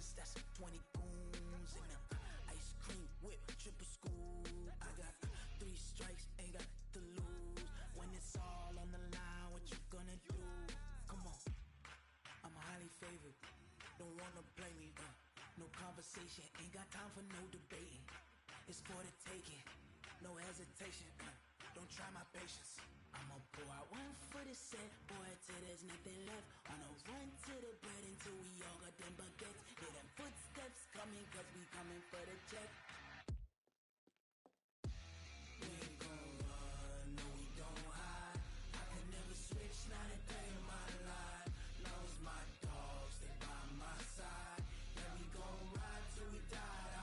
choppers, that's 20 goons. And ice cream whip, triple scoop. I got 3 strikes, ain't got to lose. When it's all on the line, what you gonna do? Come on, I'm highly favored. Don't wanna blame me, no conversation, ain't got time for no debating. It's for the taking, no hesitation, don't try my patience. I'ma pour out one for the set, boy, till there's nothing left. On a run to the bread until we all got them baguettes. Hear them footsteps coming, cause we coming for the check. We ain't gon' run, no we don't hide. I can never switch, not a day in my life. Knows my dogs, they by my side. Yeah, we gon' ride till we die.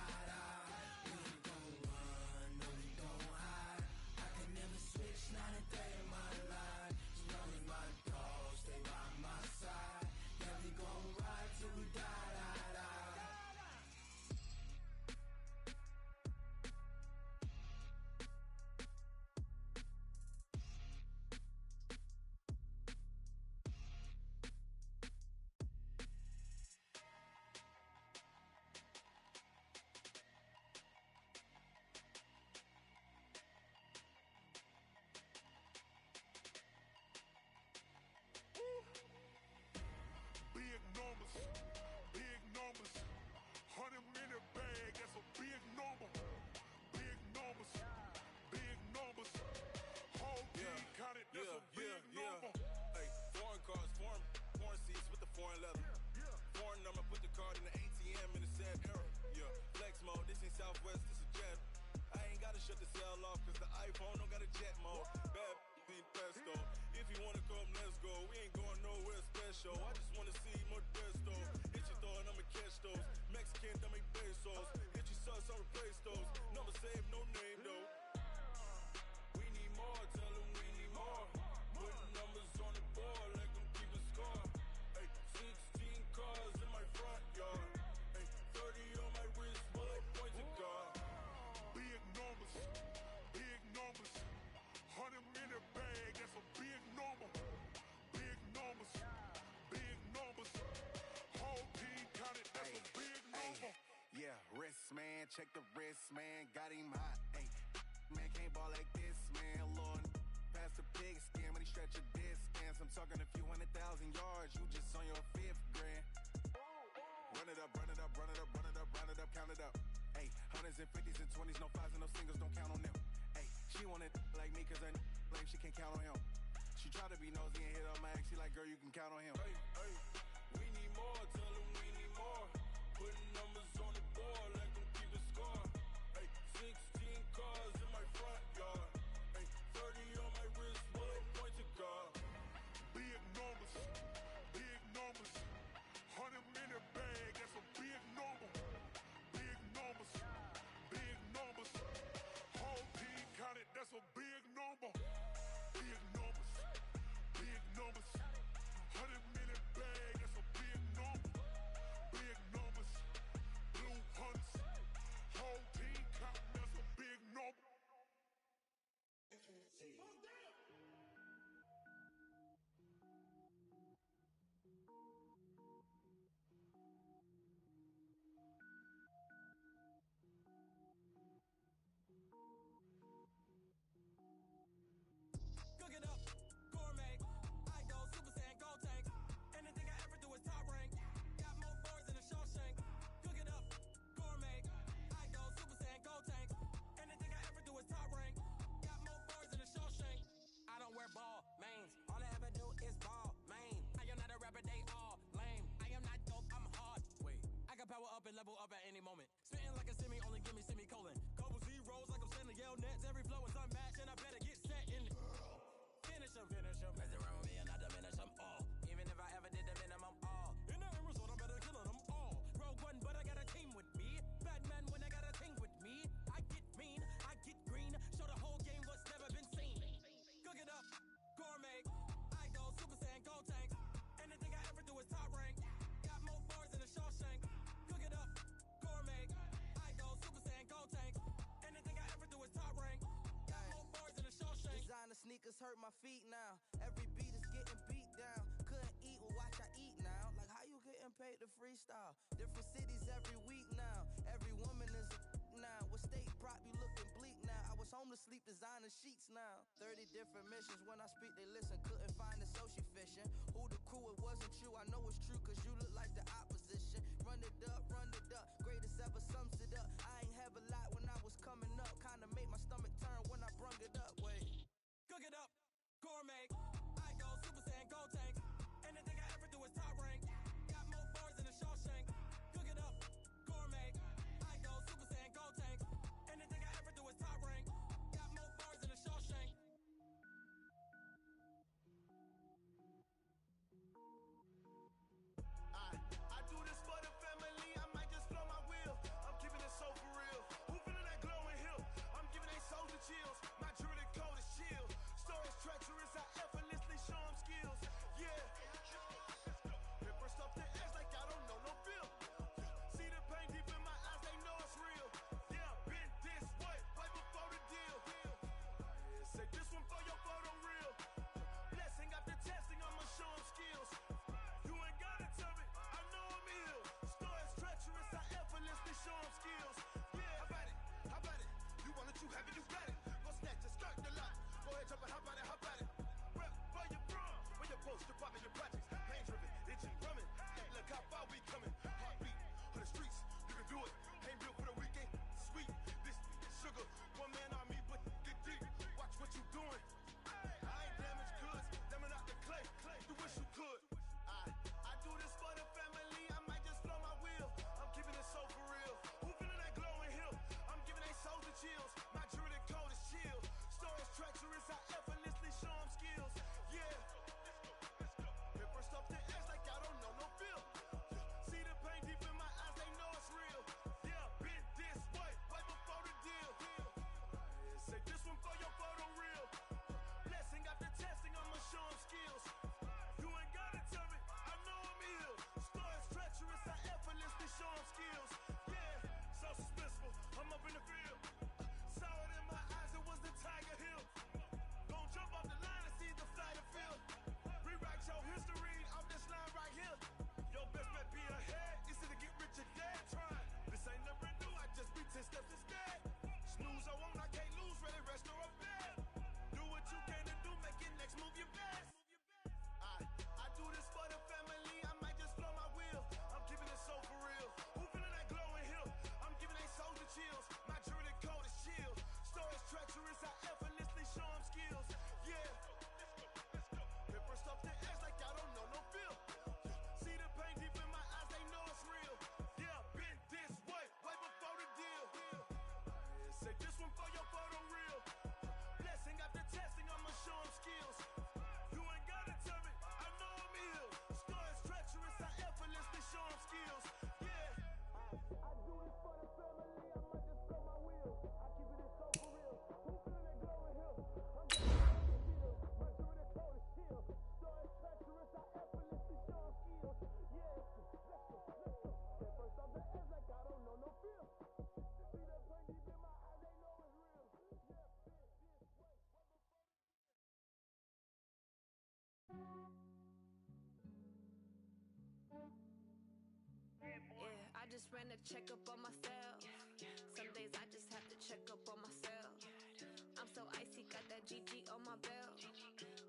We ain't gon' run, no we don't hide. I can never switch, not a day in my life. As long as my dogs, they by my side. Yeah, we gon' ride till we die. Big numbers, 100-minute bag, that's a big number. Big numbers, whole team counted, that's a big number. Hey, foreign cars, foreign seats with the foreign leather. Foreign number, put the card in the ATM in the sad era. Yeah, flex mode, this ain't Southwest, this is jet. I ain't gotta shut the cell off, cause the iPhone don't got a jet mode. Bad beat pesto. If you wanna come, let's go. We ain't going nowhere special. I just wanna see Modesto. Hit your thought, I'ma catch those. Mexican, dummy pesos. Hit your sus, I'll replace those. Number saved, no name though. We need more, tell them we need more. Putting numbers on the board, like them keeping score. Hey, 16 cars in my front yard. Hey, 30 on my wrist, while I point to God. Big numbers, 100-minute bag, that's a big number. Big numbers, whole team counted, that's a big number. Yeah, wrist man, check the wrist man, got him hot. Ay, man can't ball like this, man. Lord, past the pig skin when he stretch a distance. I'm talking a few 100,000 yards, you just on your 5th grand. Run it up, count it up. Ay, 100s and 50s and 20s, no 5s and no singles, don't count on them. Ay, she want it like me, cause her like she can't count on him. She try to be nosy and hit up my ex, she like, girl, you can count on him. Hey, we need more, tell them we need more. Putting numbers on the board, like them keeping score. Hey, 16 cars in my front yard. Hey, 30 on my wrist, while I point to God. Big numbers, 100-minute bag, that's a big number. Big numbers, whole team counted, that's a big number. Big numbers, 100-minute bag, that's a big number. Big numbers, blue hunts, whole team counting, that's a big number. Cook it up, gourmet. I go Super Saiyan, gold tank. Anything I ever do is top rank. Got more birds than a Shawshank. Cook it up, gourmet. I go Super Saiyan, gold tank. Anything I ever do is top rank. Got more birds than a Shawshank. I don't wear ball mains. All I ever do is ball main. I am not a rapper, they all lame. I am not dope, I'm hard. Wait, I can power up and level up at any moment. Spitting like a semi, only give me semicolon. Couple zeros like I'm sending yell nets. Every flow is unmatched and I better get set in. Finish them. Mess around with me and I diminish them all. Even if I ever did the minimum all. In the end result, I better kill them all. Rogue One, but I got a team with me. Batman when I got a team with me. I get mean, I get green. Show the whole game what's never been seen. Cook it up, gourmet. I go Super Saiyan, gold tank. Anything I ever do is top rank. Got more bars than a Shawshank. Cook it up, gourmet. I go Super Saiyan, gold tank. Anything I ever do is top rank. Got more bars than a Shawshank. Designer sneakers hurt my feet now. Every beat is getting beat down. Couldn't eat, well watch I eat now. Like how you getting paid to freestyle. Different cities every week now. Every woman is a now. With state prop, you looking bleak now. I was home to sleep, designer sheets now. 30 different missions. When I speak, they listen. Couldn't find it, so she fishing. Who the crew? It wasn't you. I know it's true, cause you look like the opposition. Run it up, greatest ever sums it up. I ain't have a lot when I was coming up. Kinda made my stomach turn when I brung it up. Wait. Cook it up, gourmet. I go Super Saiyan, go tank. Anything I ever do is top rank. Got more bars than a Shawshank. Cook it up, gourmet. I go Super Saiyan, go tank. Anything I ever do is top rank. Got more bars than a Shawshank. I do this for the family, I might just blow my wheel. I'm keeping it so for real. Who feeling that glowing hill? I'm giving they souls the chills. My druidic code is chill. Stories treacherous, I effortlessly show them skills. Yeah. Paper stuff the edge like I don't know no feel. See the pain deep in my eyes, they know it's real. Yeah, been this way, way before the deal. Say this one for your photo reel. Blessing after testing, I'ma show them skills. You ain't gotta tell me, I know I'm ill. Stories treacherous, I effortlessly show them skills. Yeah, how about it? How about it? You want it, you have it, you got it. Go snatch it, skirt the lot. Go ahead, jump it, how about it? How about it? Rep where you from? Where your post, department, your projects. Pain driven, itching, drumming. Hey, look how far we coming. Heartbeat on the streets, you can do it. Ain't built for the weekend. Sweet, this is sugar. One man army, but get deep. Watch what you doing. I ain't damaged goods, damn out the clay. You wish you could. I do this for the family, I might just blow my wheel. I'm keeping it so for real. Who feeling that glowing hill? I'm giving they souls the chills. My druidic code is chill. Stories treacherous, I effortlessly show them skills. Yeah. Paper stuff the edge like I don't know no feel. See the pain deep in my eyes, they know it's real. Yeah, been this way, way before the deal. Say this one for your photo reel. Blessing after testing, I'ma show them skills. You ain't gotta tell me, I know I'm ill. Stories treacherous, I effortlessly show them skills. Yeah, so suspenseful, I'm up in the field. Saw it in my eyes, it was the Tiger Hill. Don't jump off the line and see the flight of field. Rewrite your history off this line right here. Your best bet be ahead, easy to get rich or dead trying. This ain't never new, I just be 10 steps instead. Snooze I won't, I can't lose, ready, rest or a bed. Do what you can to do, make it next move your best. I do this for the family, I might just blow my wheel. I'm keeping it so for real. Who feeling that glowing hill? I'm giving they souls the chills. My druidic code is chill. Stories treacherous, I effortlessly show them skills. Yeah. Paper stuff the edge like I don't know no feel. See the pain deep in my eyes, they know it's real. Yeah, been this way, way before the deal. Say this one for your photo reel. Blessing after testing, I'ma show them skills. You ain't gotta tell me, I know I'm ill. Stories treacherous, I effortlessly show them skills. Yeah. I do this for the family, I might just blow my wheel. I keep it so for real. Who feeling that glowing hill? I'm giving it so for real. My druidic code is chill. Stories treacherous, I effortlessly show them skills. Yeah, let's go. At first off the edge like I don't know no feel. See that pain deep in my eyes, they know it's real. Yeah, been this way, way before the Yeah, I just ran a checkup on myself. Some days I just have to check up on myself. I'm so icy, got that GG on my belt.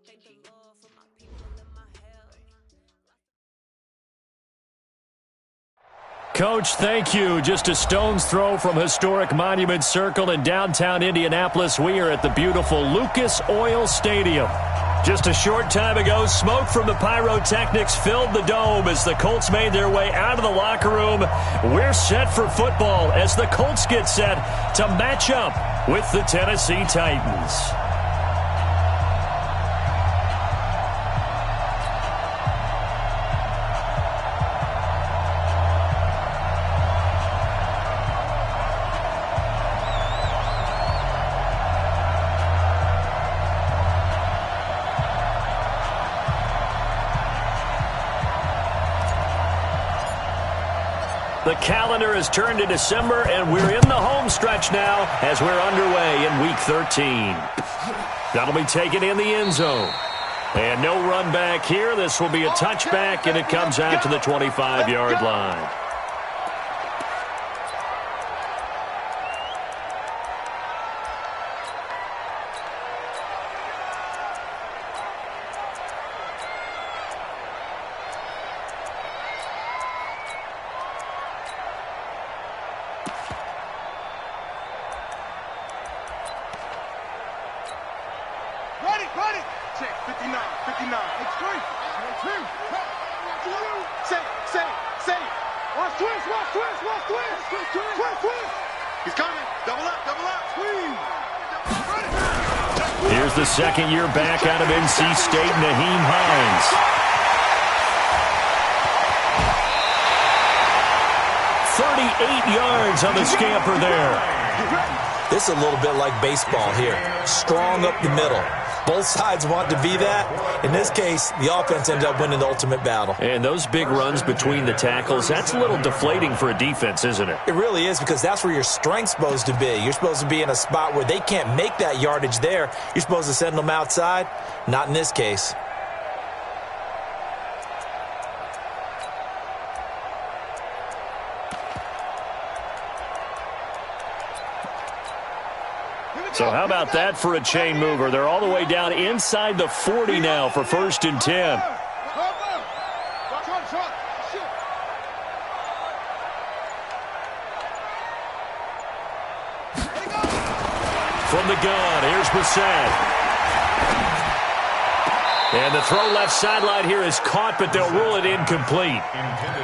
Thank the Lord for my people and my health. Coach, thank you. Just a stone's throw from historic Monument Circle in downtown Indianapolis. We are at the beautiful Lucas Oil Stadium. Just a short time ago, smoke from the pyrotechnics filled the dome as the Colts made their way out of the locker room. We're set for football as the Colts get set to match up with the Tennessee Titans. The calendar has turned to December, and we're in the home stretch now as we're underway in Week 13. That'll be taken in the end zone. And no run back here. This will be a touchback, and it comes out to the 25-yard line. Ready. Check, 59. Extreme. Say. Watch twist. He's coming. Double up. Squeeze. Here's the second-year back out of NC State, Naheem Hines. "38 yards on the scamper there. This is a little bit like baseball here. Strong up the middle. Both sides want to be that. In this case, the offense ended up winning the ultimate battle. And those big runs between the tackles, that's a little deflating for a defense, isn't it? It really is, because that's where your strength's supposed to be. You're supposed to be in a spot where they can't make that yardage there. You're supposed to send them outside. Not in this case. So how about that for a chain mover? They're all the way down inside the 40 now for 1st and 10. From the gun, here's Brissett. And the throw left sideline here is caught, but they'll rule it incomplete.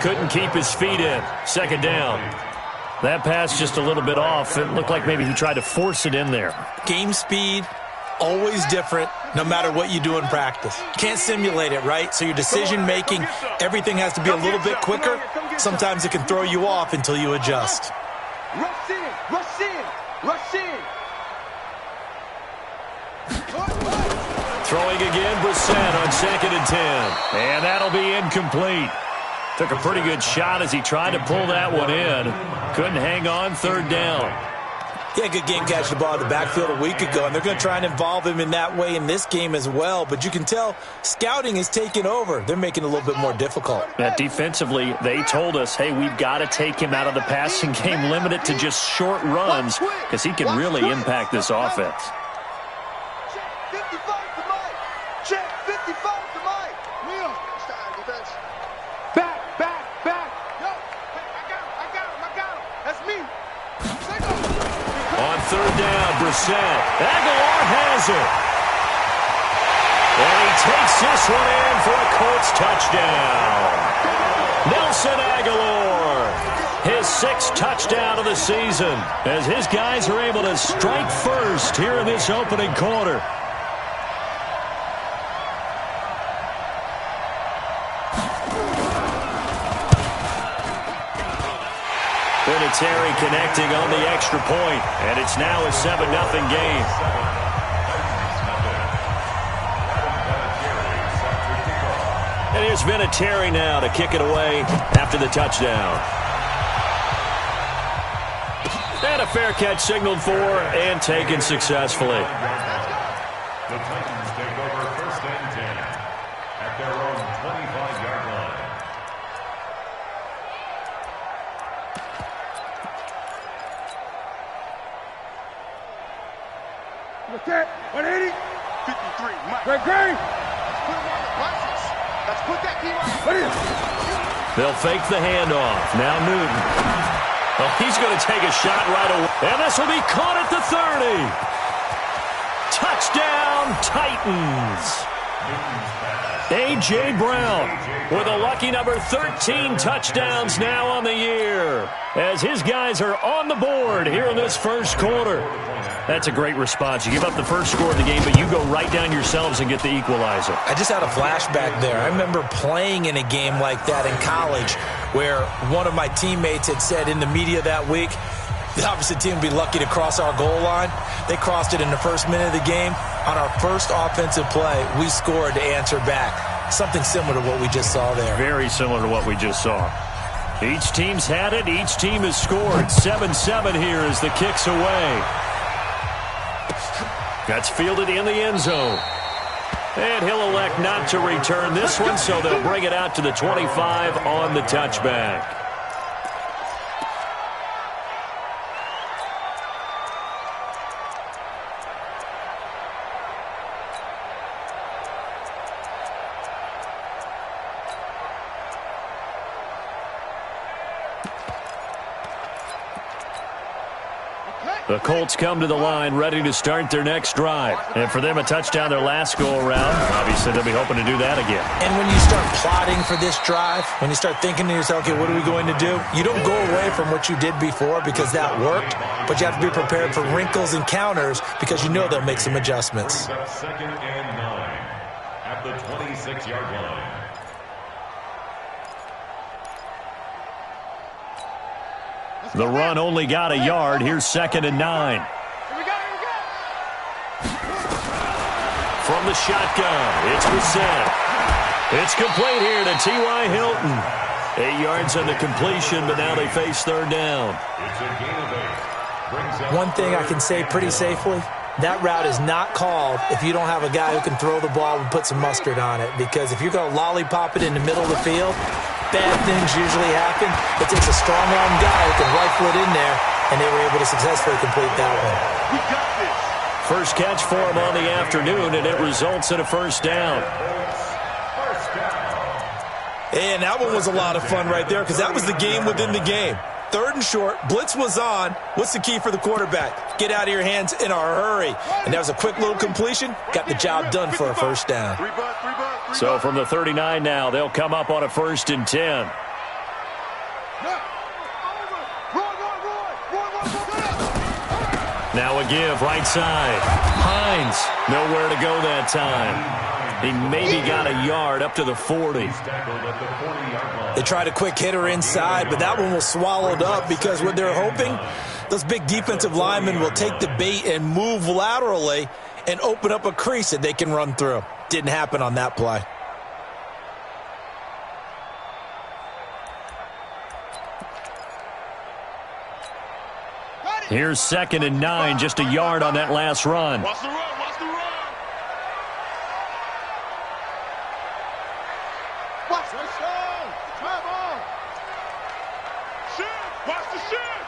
Couldn't keep his feet in. 2nd down. That pass just a little bit off. It looked like maybe he tried to force it in there. Game speed, always different, no matter what you do in practice. Can't simulate it, right? So your decision-making, everything has to be a little bit quicker. Sometimes it can throw you off until you adjust. Rush in. Throwing again, Brissett on 2nd and 10. And that'll be incomplete. Took a pretty good shot as he tried to pull that one in. Couldn't hang on, 3rd down. Yeah, good game catching the ball in the backfield a week ago, and they're going to try and involve him in that way in this game as well. But you can tell scouting is taking over. They're making it a little bit more difficult. Defensively, they told us, hey, we've got to take him out of the passing game, limit it to just short runs, because he can really impact this offense. Check 55 to Mike. Will. Defense. Back. Yo, I got him. That's me. On 3rd down, Brissett. Aguilar has it. And he takes this one in for a Colts touchdown. Nelson Aguilar, his 6th touchdown of the season, as his guys are able to strike first here in this opening quarter. Terry connecting on the extra point, and it's now a 7-0 game. And here's Vinatieri now to kick it away after the touchdown. And a fair catch signaled for and taken successfully. The Titans take over 1st and 10 at their own 25-yard line. Okay, 180. 53, Mike. Great. Let's put that team on. They'll fake the handoff. Now Newton. Oh, he's going to take a shot right away. And this will be caught at the 30. Touchdown, Titans. A.J. Brown with a lucky number 13 touchdowns now on the year, as his guys are on the board here in this first quarter. That's a great response. You give up the first score of the game, but you go right down yourselves and get the equalizer. I just had a flashback there. I remember playing in a game like that in college where one of my teammates had said in the media that week, the opposite team would be lucky to cross our goal line. They crossed it in the first minute of the game. On our first offensive play, we scored to answer back. Something similar to what we just saw there. Very similar to what we just saw. Each team's had it. Each team has scored. 7-7 here as the kick's away. That's fielded in the end zone. And he'll elect not to return this one, so they'll bring it out to the 25 on the touchback. The Colts come to the line ready to start their next drive. And for them, a touchdown their last go-around. Obviously, they'll be hoping to do that again. And when you start plotting for this drive, when you start thinking to yourself, okay, what are we going to do? You don't go away from what you did before because that worked, but you have to be prepared for wrinkles and counters because you know they'll make some adjustments. 2nd and 9 at the 26-yard line. The run only got a yard. Here's 2nd and 9. Here we go. From the shotgun, it's Brissett. It's complete here to T.Y. Hilton. 8 yards on the completion, but now they face third down. It's a gain of 8. One thing I can say pretty safely, that route is not called if you don't have a guy who can throw the ball and put some mustard on it. Because if you're going to lollipop it in the middle of the field, bad things usually happen. It takes a strong-arm guy who can rifle it in there, and they were able to successfully complete that one. We got this. First catch for him on the afternoon, and it results in a first down. And that one was a lot of fun right there because that was the game within the game. 3rd and short, blitz was on. What's the key for the quarterback? Get out of your hands in a hurry. And that was a quick little completion. Got the job done for a first down. So from the 39 now, they'll come up on a 1st and 10. Now a give, right side. Hines, nowhere to go that time. He maybe got a yard up to the 40. They tried a quick hitter inside, but that one was swallowed up because what they're hoping, those big defensive linemen will take the bait and move laterally and open up a crease that they can run through. Didn't happen on that play. Here's 2nd and 9, just a yard on that last run. Watch the run. Watch the run. Watch the show. Travel. Shoot. Watch the shoot.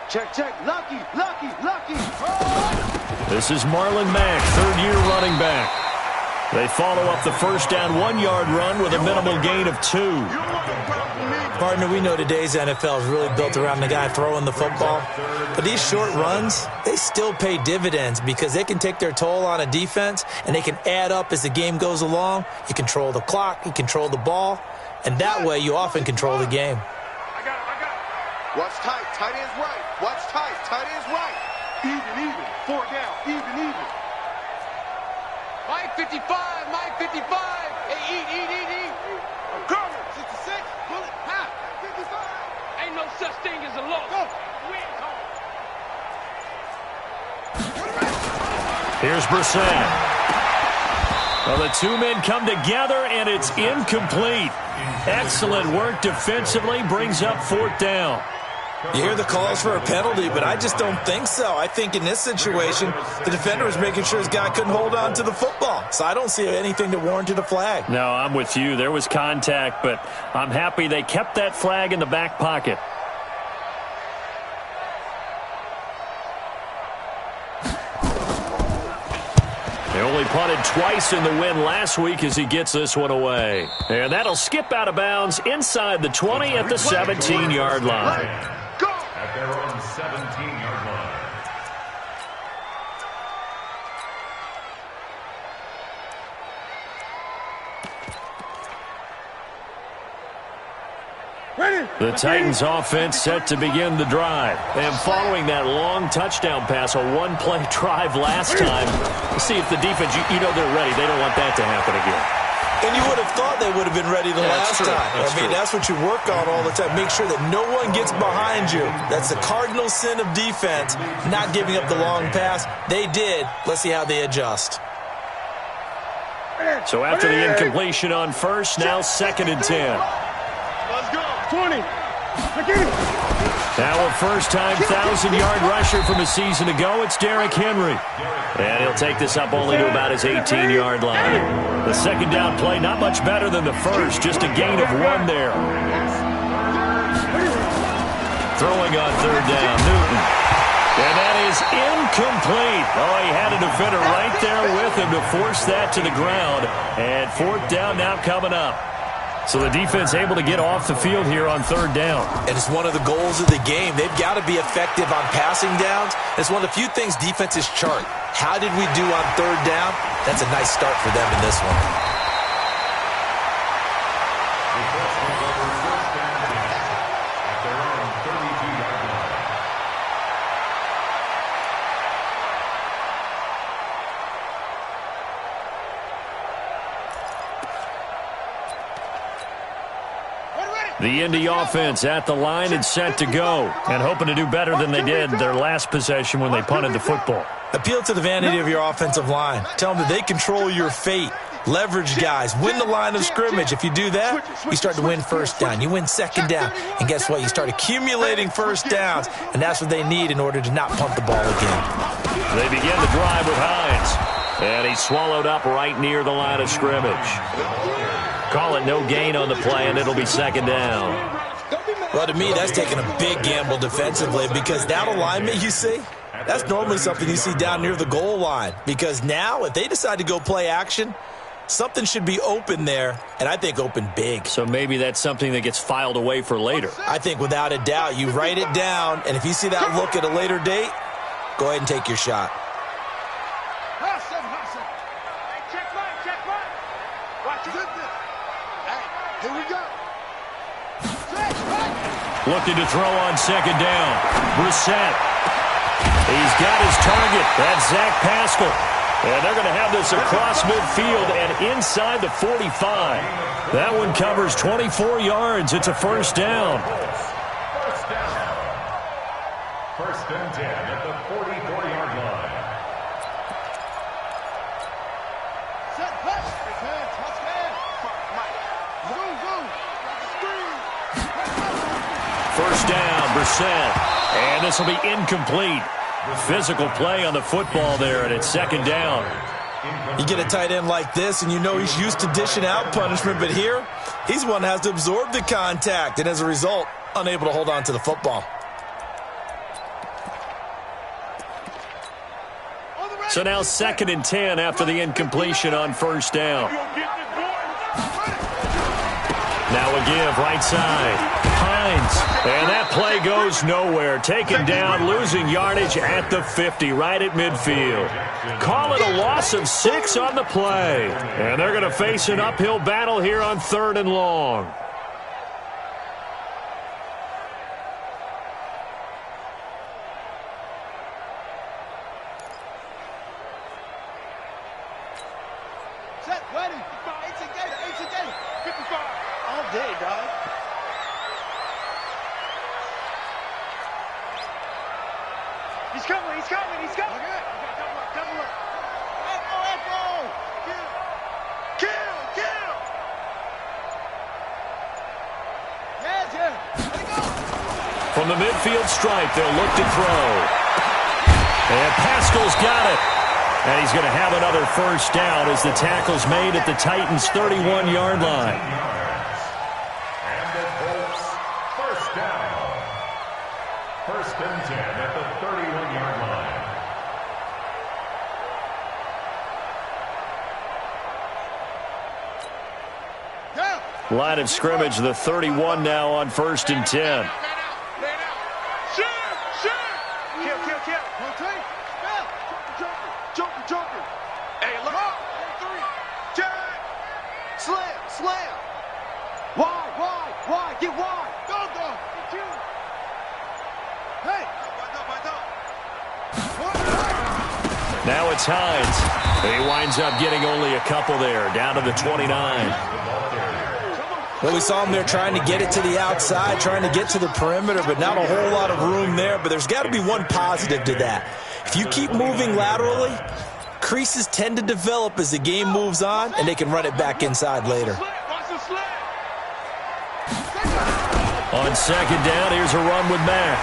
Check. Lucky. Oh. This is Marlon Mack, 3rd-year running back. They follow up the first down 1-yard run with a minimal gain of 2. Partner, we know today's NFL is really built around the guy throwing the football. But these short runs, they still pay dividends because they can take their toll on a defense and they can add up as the game goes along. You control the clock, you control the ball, and that way you often control the game. I got it. Watch tight. Tight end's right. Watch tight. Tight end's right. Even. 4 down. Even. Mike 55. Hey, eat. I'm coming. 66. Bullet. Half. 55. Ain't no such thing as a loss. Go. Wins home. Here's Brissett. Well, the 2 men come together, and it's incomplete. Excellent work defensively, brings up 4th down. You hear the calls for a penalty, but I just don't think so. I think in this situation, the defender was making sure his guy couldn't hold on to the football. So I don't see anything that warranted a flag. No, I'm with you. There was contact, but I'm happy they kept that flag in the back pocket. They only punted twice in the win last week as he gets this one away. And that'll skip out of bounds inside the 20 at the 17-yard line. Go! At their own 17-yard line. The Titans offense set to begin the drive. And following that long touchdown pass, a one-play drive last time, see if the defense, you know they're ready. They don't want that to happen again. And you would have thought they would have been ready the last time. That's what you work on all the time. Make sure that no one gets behind you. That's the cardinal sin of defense, not giving up the long pass. They did. Let's see how they adjust. So after the incompletion on first, now 2nd and 10. Let's go. 20. Now a first-time 1,000-yard rusher from a season ago, it's Derrick Henry. And he'll take this up only to about his 18-yard line. The second down play, not much better than the first, just a gain of 1 there. Throwing on third down, Newton. And that is incomplete. Oh, he had a defender right there with him to force that to the ground. And fourth down now coming up. So the defense able to get off the field here on third down. And it's one of the goals of the game. They've got to be effective on passing downs. It's one of the few things defenses chart. How did we do on third down? That's a nice start for them in this one. The Indy offense at the line and set to go, and hoping to do better than they did their last possession when they punted the football. Appeal to the vanity of your offensive line. Tell them that they control your fate. Leverage guys. Win the line of scrimmage. If you do that, you start to win first down. You win second down. And guess what? You start accumulating first downs, and that's what they need in order to not punt the ball again. They begin the drive with Hines, and he's swallowed up right near the line of scrimmage. Call it no gain on the play, and it'll be second down. Well, to me, that's taking a big gamble defensively because that alignment you see, that's normally something you see down near the goal line. Because now, if they decide to go play action, something should be open there, and I think open big. So maybe that's something that gets filed away for later. I think without a doubt, you write it down, and if you see that look at a later date, go ahead and take your shot. Looking to throw on second down. Brissett. He's got his target. That's Zach Pascal. And they're going to have this across midfield and inside the 45. That one covers 24 yards. It's a first down. First and 10 at the 44-yard line. First down, Brissett. And this will be incomplete. Physical play on the football there, and it's second down. You get a tight end like this, and you know he's used to dishing out punishment, but here, he's one that has to absorb the contact, and as a result, unable to hold on to the football. So now second and 10 after the incompletion on first down. Now a give, right side. Hines. And that play goes nowhere. Taken down, losing yardage at the 50, right at midfield. Call it a loss of 6 on the play. And they're going to face an uphill battle here on third and long. Set, ready. 18 55. All day, dog. He's coming. Okay. Double up. Echo. Kill. Yeah. Let it go. From the midfield stripe, they'll look to throw. And Pascal's got it. And he's going to have another first down as the tackle's made at the Titans' 31-yard line. And it holds first down. First and 10 at the 31-yard line. Line of scrimmage, the 31 now on first and 10. Joker. Hey, look up. 3. Slam. Why? Get wide. Go. Hey. Now it's Hines. He winds up getting only a couple there, down to the 29. Well, we saw him there trying to get it to the outside, trying to get to the perimeter, but not a whole lot of room there. But there's got to be one positive to that. If you keep moving laterally, creases tend to develop as the game moves on, and they can run it back inside later. On second down, here's a run with Mack.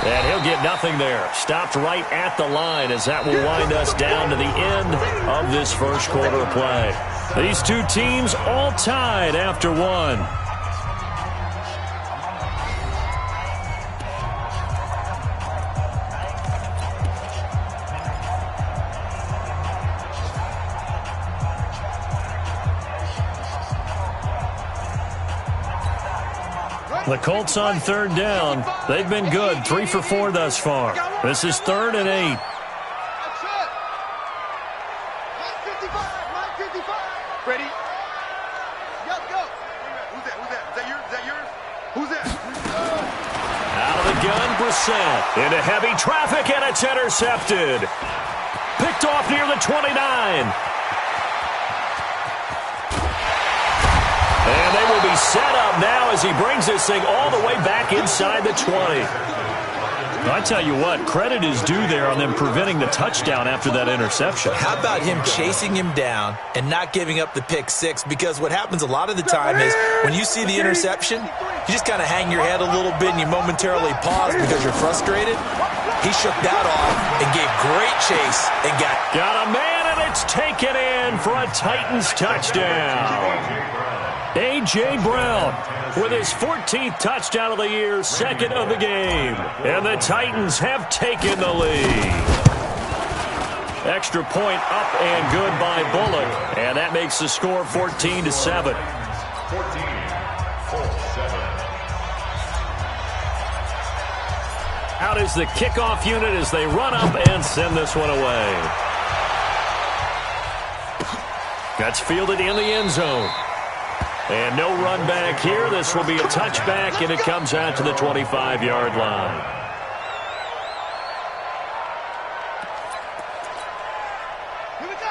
And he'll get nothing there. Stopped right at the line as that will wind us down to the end of this first quarter of play. These two teams all tied after one. The Colts on third down. They've been good, 3 for 4 thus far. This is 3rd and 8. That's it. 9:55. Ready? Go, go. Who's that? Is that yours? Who's that? Out of the gun, Brissett. Into heavy traffic, and it's intercepted. Picked off near the 29. And they will be set up now as he brings this thing all the way back inside the 20. I tell you what, credit is due there on them preventing the touchdown after that interception. How about him chasing him down and not giving up the pick six? Because what happens a lot of the time is when you see the interception, you just kind of hang your head a little bit and you momentarily pause because you're frustrated. He shook that off and gave great chase and got a man, and it's taken in for a Titans touchdown. A.J. Brown with his 14th touchdown of the year, 2nd of the game. And the Titans have taken the lead. Extra point up and good by Bullock. And that makes the score 14-7. 14-7. Out is the kickoff unit as they run up and send this one away. That's fielded in the end zone. And no run back here. This will be a touchback, and it comes out to the 25-yard line.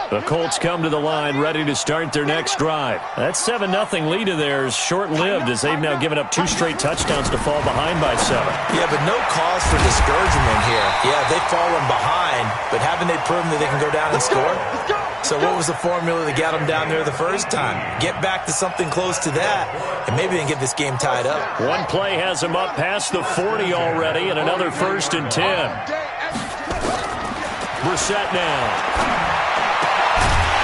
The Colts come to the line ready to start their next drive. That 7-0 lead of theirs short-lived as they've now given up 2 straight touchdowns to fall behind by 7. Yeah, but no cause for discouragement here. Yeah, they've fallen behind, but haven't they proven that they can go down and score? So what was the formula that got them down there the first time? Get back to something close to that, and maybe they can get this game tied up. One play has them up past the 40 already, and another 1st and 10. Brissett now.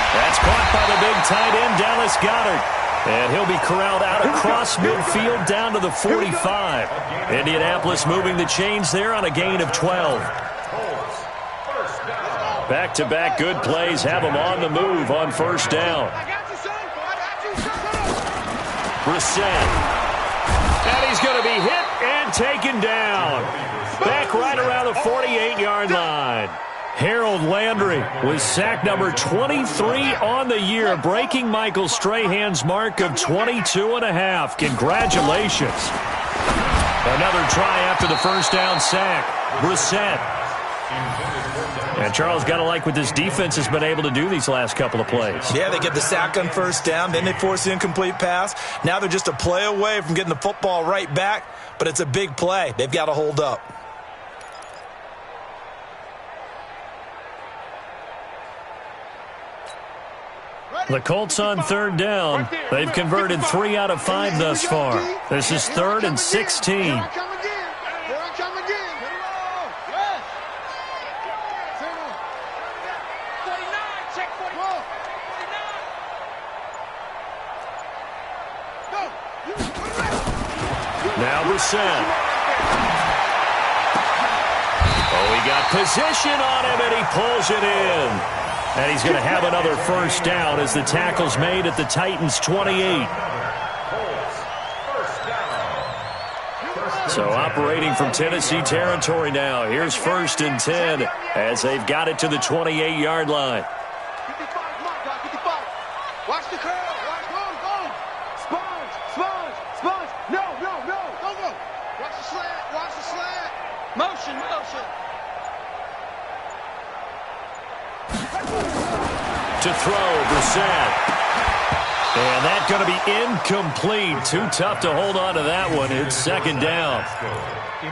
That's caught by the big tight end, Dallas Goedert. And he'll be corralled out across midfield down to the 45. Indianapolis moving the chains there on a gain of 12. Back-to-back good plays have them on the move on 1st down. Brissett. And he's going to be hit and taken down. Back right around the 48-yard line. Harold Landry with sack number 23 on the year, breaking Michael Strahan's mark of 22.5. Congratulations. Another try after the 1st down sack. Brissett. And Charles, got to like what this defense has been able to do these last couple of plays. Yeah, they get the sack on 1st down, then they force the incomplete pass. Now they're just a play away from getting the football right back, but it's a big play. They've got to hold up. The Colts on 3rd down. They've converted 3 out of 5 thus far. This is 3rd and 16. Now Brissett. Oh, he got position on him, and he pulls it in. And he's going to have another 1st down as the tackle's made at the Titans' 28. So operating from Tennessee territory now. Here's 1st and 10 as they've got it to the 28-yard line. 55. Watch the curl. Go. Sponge. No. Go. Watch the slant. Motion. To throw, Brissett. And that's going to be incomplete. Too tough to hold on to that one. It's 2nd down.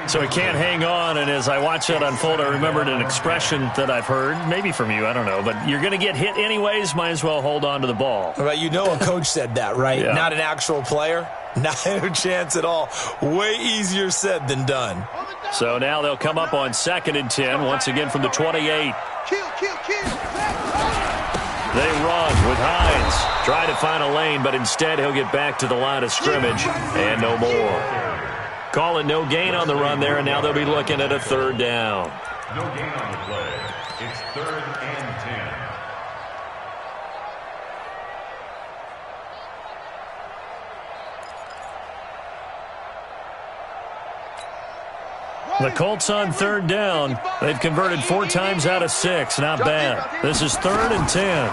So he can't hang on, and as I watch that unfold, I remembered an expression that I've heard, maybe from you, I don't know, but you're going to get hit anyways, might as well hold on to the ball. Well, you know a coach said that, right? Yeah. Not an actual player. Not a chance at all. Way easier said than done. So now they'll come up on 2nd and 10, once again from the 28. They run with Hines. Try to find a lane, but instead he'll get back to the line of scrimmage and no more. Call it no gain on the run there, and now they'll be looking at a 3rd down. No gain on the play. It's 3rd and 10. The Colts on 3rd down. They've converted 4 times out of 6. Not bad. This is 3rd and 10.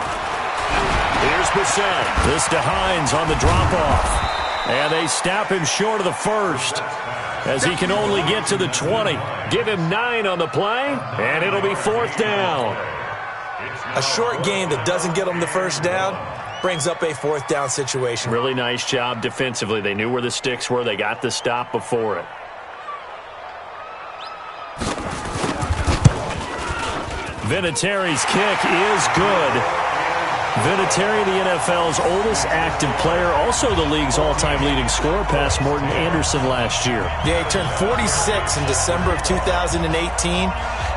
Here's Bissett. This to Hines on the drop-off. And they snap him short of the 1st as he can only get to the 20. Give him 9 on the play, and it'll be 4th down. A short gain that doesn't get them the 1st down brings up a 4th down situation. Really nice job defensively. They knew where the sticks were. They got the stop before it. Vinatieri's kick is good. Vinatieri, the NFL's oldest active player, also the league's all-time leading scorer, past Morton Anderson last year. Yeah, he turned 46 in December of 2018.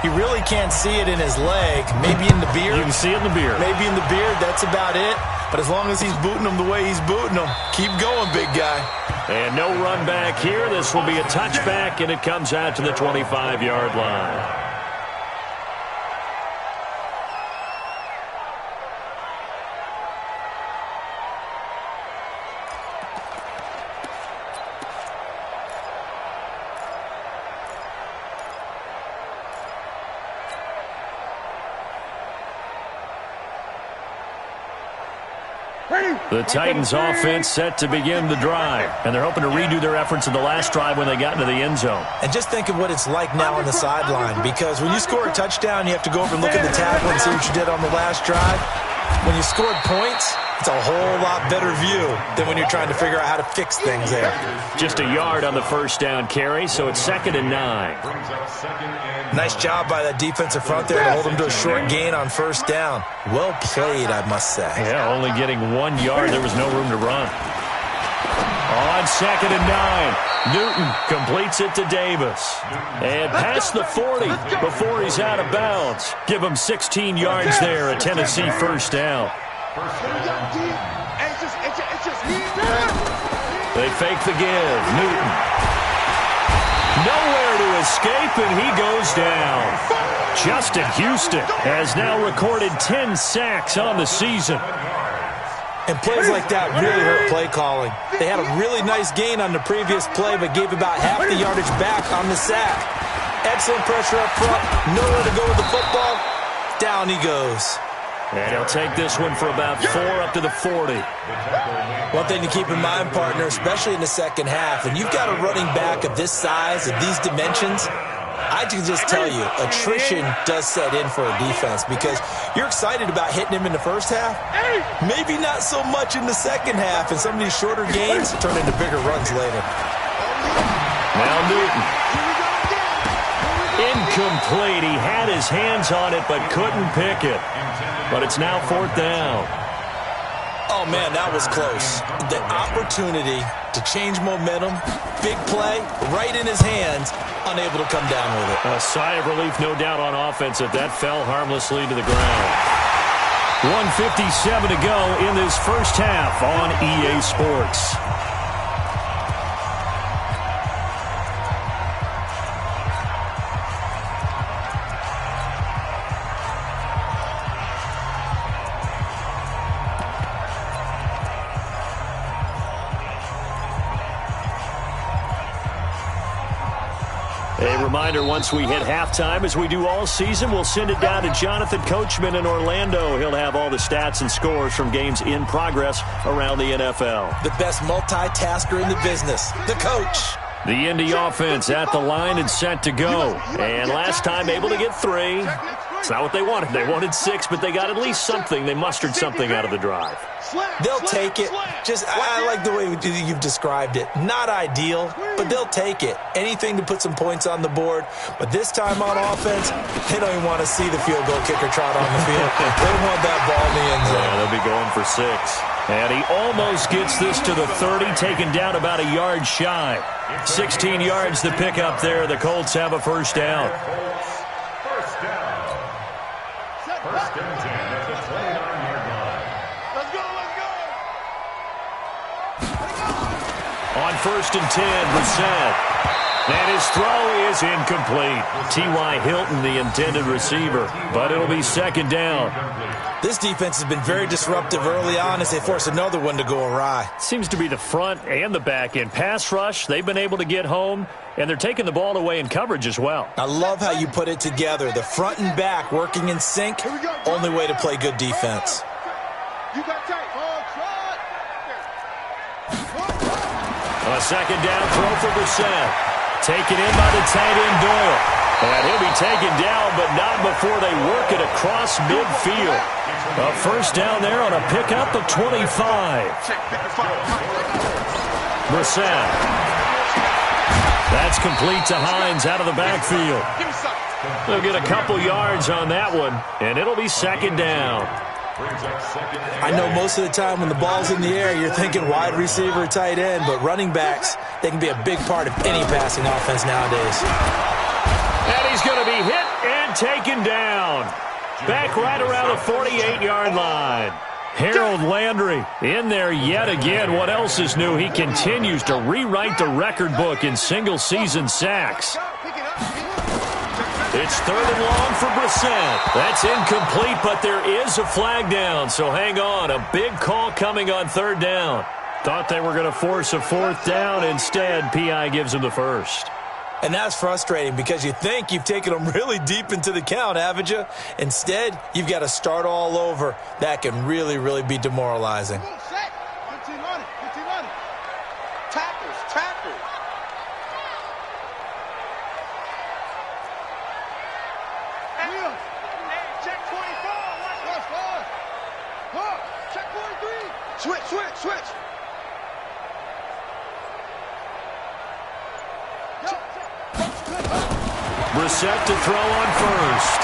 He really can't see it in his leg. Maybe in the beard. You can see it in the beard. Maybe in the beard. That's about it. But as long as he's booting him the way he's booting him, keep going, big guy. And no run back here. This will be a touchback, and it comes out to the 25-yard line. The Titans offense set to begin the drive, and they're hoping to redo their efforts in the last drive when they got into the end zone. And just think of what it's like now on the sideline, because when you score a touchdown, you have to go over and look at the tackle and see what you did on the last drive. When you scored points, it's a whole lot better view than when you're trying to figure out how to fix things there. Just a yard on the 1st down carry, so it's 2nd and 9. Nice job by that defensive front there to hold them to a short gain on 1st down. Well played, I must say. Yeah, only getting 1 yard. There was no room to run. On 2nd and 9, Newton completes it to Davis. And past the 40 before he's out of bounds. Give him 16 yards there, a Tennessee 1st down. They fake the give. Newton. Nowhere to escape, and he goes down. Justin Houston has now recorded 10 sacks on the season. And plays like that really hurt play calling. They had a really nice gain on the previous play, but gave about half the yardage back on the sack. Excellent pressure up front. Nowhere to go with the football. Down he goes. And he'll take this one for about 4 up to the 40. One thing to keep in mind, partner, especially in the second half, and you've got a running back of this size, of these dimensions, I can just tell you, attrition does set in for a defense because you're excited about hitting him in the first half. Maybe not so much in the second half, and some of these shorter gains turn into bigger runs later. Now Newton. Incomplete. He had his hands on it but couldn't pick it. But it's now 4th down. Oh, man, that was close. The opportunity to change momentum, big play, right in his hands, unable to come down with it. A sigh of relief, no doubt, on offense if that fell harmlessly to the ground. 1:57 to go in this first half on EA Sports. A reminder, once we hit halftime, as we do all season, we'll send it down to Jonathan Coachman in Orlando. He'll have all the stats and scores from games in progress around the NFL. The best multitasker in the business, the coach. The Indy offense at the line and set to go. And last time able to get 3. It's not what they wanted. They wanted 6, but they got at least something. They mustered something out of the drive. They'll take it. I like the way you've described it. Not ideal, but they'll take it. Anything to put some points on the board. But this time on offense, they don't even want to see the field goal kicker trot on the field. They want that ball in the end zone. Yeah, they'll be going for 6. And he almost gets this to the 30, taken down about a yard shy. 16 yards to pick up there. The Colts have a first down. First down. First and 10 at the 29-yard line. Let's go, let's go. On first and 10, Brissett. And his throw is incomplete. T.Y. Hilton, the intended receiver. But it'll be second down. This defense has been very disruptive early on as they force another one to go awry. Seems to be the front and the back end. Pass rush, they've been able to get home, and they're taking the ball away in coverage as well. I love how you put it together. The front and back working in sync. Only way to play good defense. You got tight. A second down throw for Brissett. Taken in by the tight end Doyle. And he'll be taken down, but not before they work it across midfield. A first down there on a pickup of 25. Brissett. That's complete to Hines out of the backfield. They'll get a couple yards on that one, and it'll be second down. I know most of the time when the ball's in the air, you're thinking wide receiver, tight end, but running backs, they can be a big part of any passing offense nowadays. And he's going to be hit and taken down. Back right around the 48-yard line. Harold Landry in there yet again. What else is new? He continues to rewrite the record book in single-season sacks. It's third and long for Brissett. That's incomplete, but there is a flag down, so hang on. A big call coming on third down. Thought they were going to force a fourth down. Instead, P.I. gives them the first. And that's frustrating because you think you've taken them really deep into the count, haven't you? Instead, you've got to start all over. That can really, really be demoralizing. Tackles. Check 24. Check 43. Switch. Brissett to throw on first.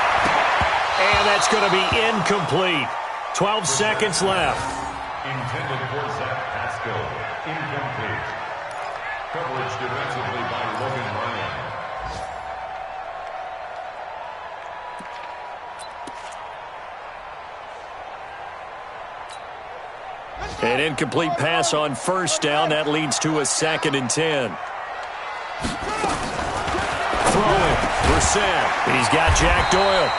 And that's going to be incomplete. 12 seconds left. Intended for Zach Pascal. Incomplete. Coverage defensively by Logan Ryan. An incomplete pass on first down. That leads to a second and 10. Throwing. Brissett. He's got Jack Doyle.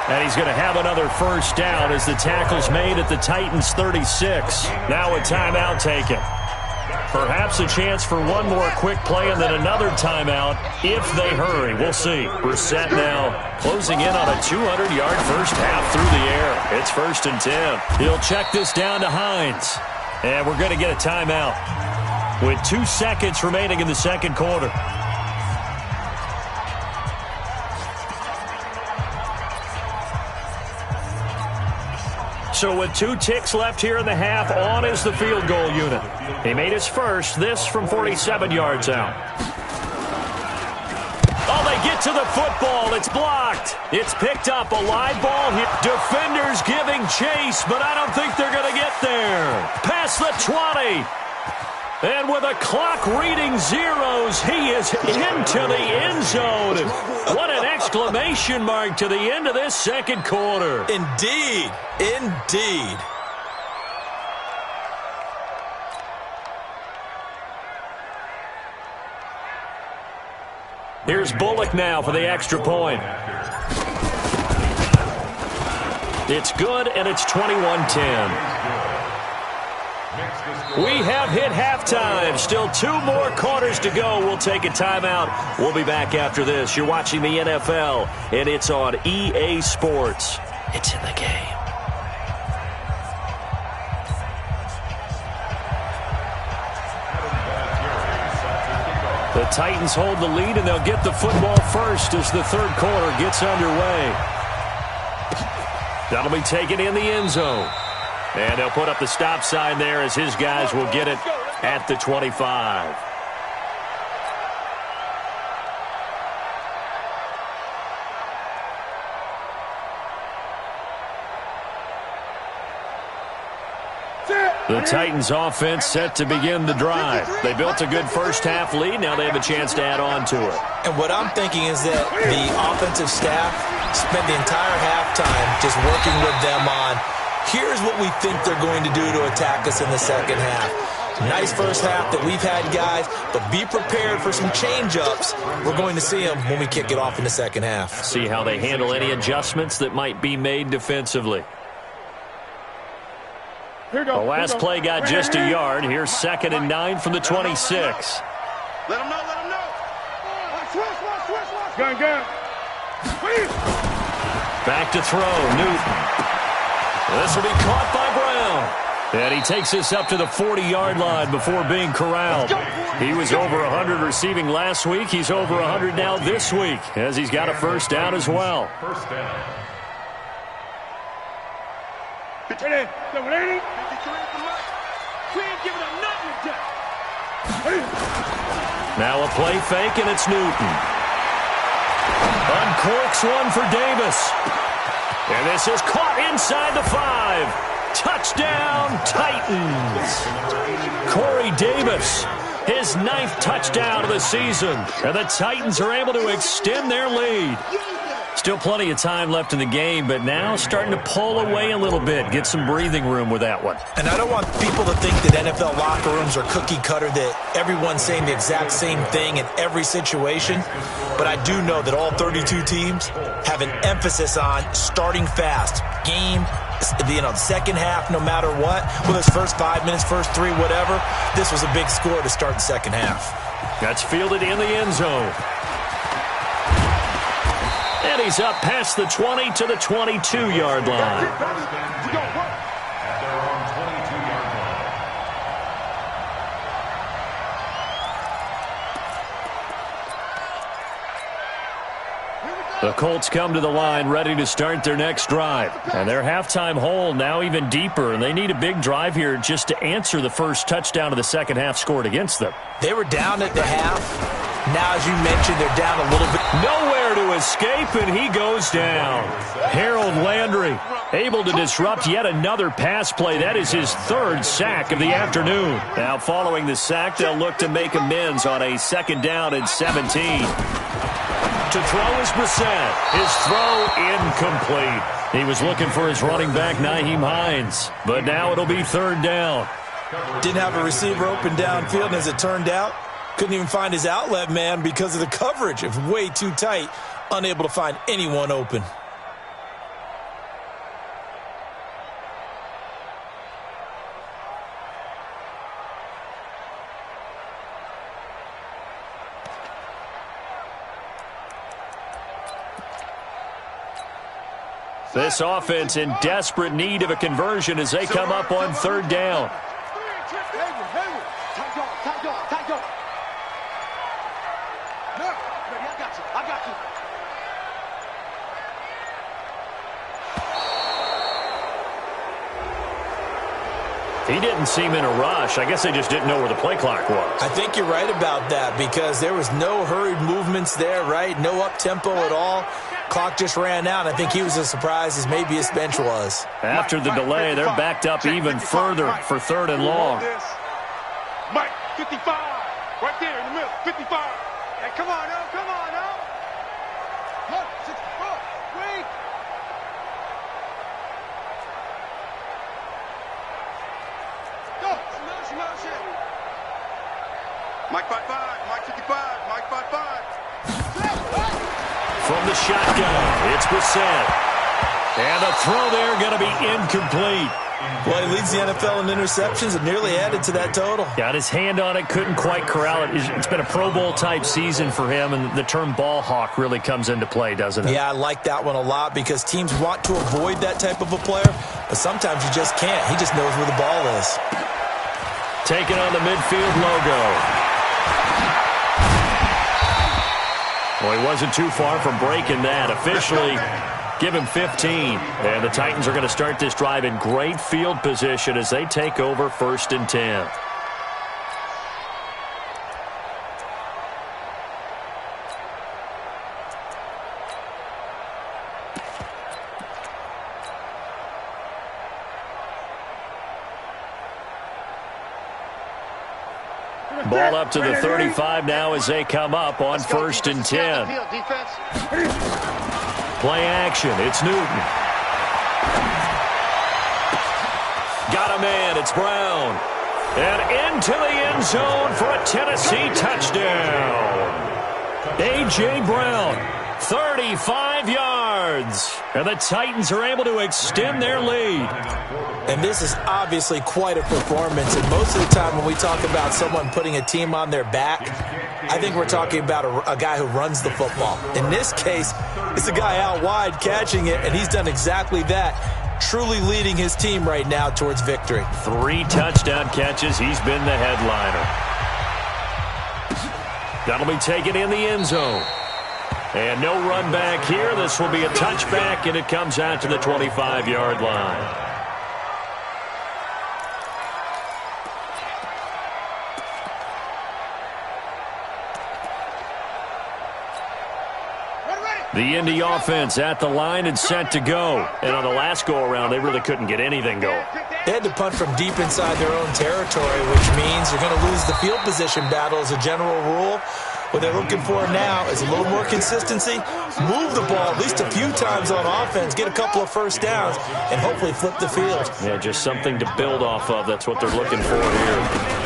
And he's going to have another first down as the tackle's made at the Titans' 36. Now a timeout taken. Perhaps a chance for one more quick play and then another timeout if they hurry. We'll see. Brissett now closing in on a 200-yard first half through the air. It's first and 10. He'll check this down to Hines. And we're going to get a timeout with 2 seconds remaining in the second quarter. So with 2 ticks left here in the half, on is the field goal unit. He made his first, this from 47 yards out. Oh, they get to the football. It's blocked. It's picked up. A live ball here. Defenders giving chase, but I don't think they're going to get there. Past the 20. And with a clock reading zeros, he is into the end zone. What an exclamation mark to the end of this second quarter. Indeed. Here's Bullock now for the extra point. It's good, and it's 21-10. We have hit halftime. Still 2 more quarters to go. We'll take a timeout. We'll be back after this. You're watching the NFL, and it's on EA Sports. It's in the game. The Titans hold the lead, and they'll get the football first as the third quarter gets underway. That'll be taken in the end zone. And they'll put up the stop sign there as his guys will get it at the 25. The Titans offense set to begin the drive. They built a good first-half lead. Now they have a chance to add on to it. And what I'm thinking is that the offensive staff spent the entire halftime just working with them on, here's what we think they're going to do to attack us in the second half. Nice first half that we've had, guys, but be prepared for some change-ups. We're going to see them when we kick it off in the second half. See how they handle any adjustments that might be made defensively. The last play got just a yard. Here's 2nd and 9 from the 26. Let him know, let him know. Gun. Back to throw, Newton. This will be caught by Brown. And he takes this up to the 40-yard line before being corralled. He was over 100 receiving last week. He's over 100 now this week, as he's got a first down as well. First down. Now a play fake, and it's Newton. Uncorks one for Davis. And this is caught inside the 5. Touchdown, Titans. Corey Davis, his 9th touchdown of the season. And the Titans are able to extend their lead. Still plenty of time left in the game, but now starting to pull away a little bit. Get some breathing room with that one. And I don't want people to think that NFL locker rooms are cookie cutter, that everyone's saying the exact same thing in every situation. But I do know that all 32 teams have an emphasis on starting fast. Game, second half, no matter what. Whether it's first 5 minutes, first 3, whatever. This was a big score to start the second half. That's fielded in the end zone. And he's up past the 20 to the 22-yard line. At their own 22-yard line. The Colts come to the line ready to start their next drive. And their halftime hole now even deeper. And they need a big drive here just to answer the first touchdown of the second half scored against them. They were down at the half. Now, as you mentioned, they're down a little bit. Nowhere to escape, and he goes down. Harold Landry able to disrupt yet another pass play. That is his 3rd sack of the afternoon. Now, following the sack, they'll look to make amends on a 2nd down and 17. To throw is Brissett. His throw incomplete. He was looking for his running back, Nyheim Hines. But now it'll be 3rd down. Didn't have a receiver open downfield, and as it turned out, couldn't even find his outlet man because of the coverage. It was way too tight, unable to find anyone open. This offense in desperate need of a conversion as they come up on 3rd down. He didn't seem in a rush. I guess they just didn't know where the play clock was. I think you're right about that because there was no hurried movements there, right? No up-tempo at all. Clock just ran out. I think he was as surprised as maybe his bench was. After the delay, they're backed up even further for 3rd and long. Mike, 55. Right there in the middle, 55. Hey, come on now, come on now. Look, 64. Wait. Go, motion. Mike 55, Mike 55, Mike 55. From the shotgun, it's Brissett. And the throw there going to be incomplete. Well, he leads the NFL in interceptions and nearly added to that total. Got his hand on it, couldn't quite corral it. It's been a Pro Bowl-type season for him, and the term ball hawk really comes into play, doesn't it? Yeah, I like that one a lot because teams want to avoid that type of a player, but sometimes you just can't. He just knows where the ball is. Taking on the midfield logo. Well, he wasn't too far from breaking that. Officially, Give him 15. And the Titans are going to start this drive in great field position as they take over 1st and 10. Ball up to the 35 now as they come up on 1st and 10. Play action. It's Newton. Got a man. It's Brown. And into the end zone for a Tennessee touchdown. A.J. Brown, 35 yards. And the Titans are able to extend their lead. And this is obviously quite a performance. And most of the time when we talk about someone putting a team on their back, I think we're talking about a guy who runs the football. In this case, it's a guy out wide catching it, and he's done exactly that, truly leading his team right now towards victory. 3 touchdown catches. He's been the headliner. That'll be taken in the end zone. And no run back here. This will be a touchback, and it comes out to the 25-yard line. The Indy offense at the line and set to go. And on the last go-around, they really couldn't get anything going. They had to punt from deep inside their own territory, which means you're going to lose the field position battle as a general rule. What they're looking for now is a little more consistency, move the ball at least a few times on offense, get a couple of first downs, and hopefully flip the field. Yeah, just something to build off of. That's what they're looking for here.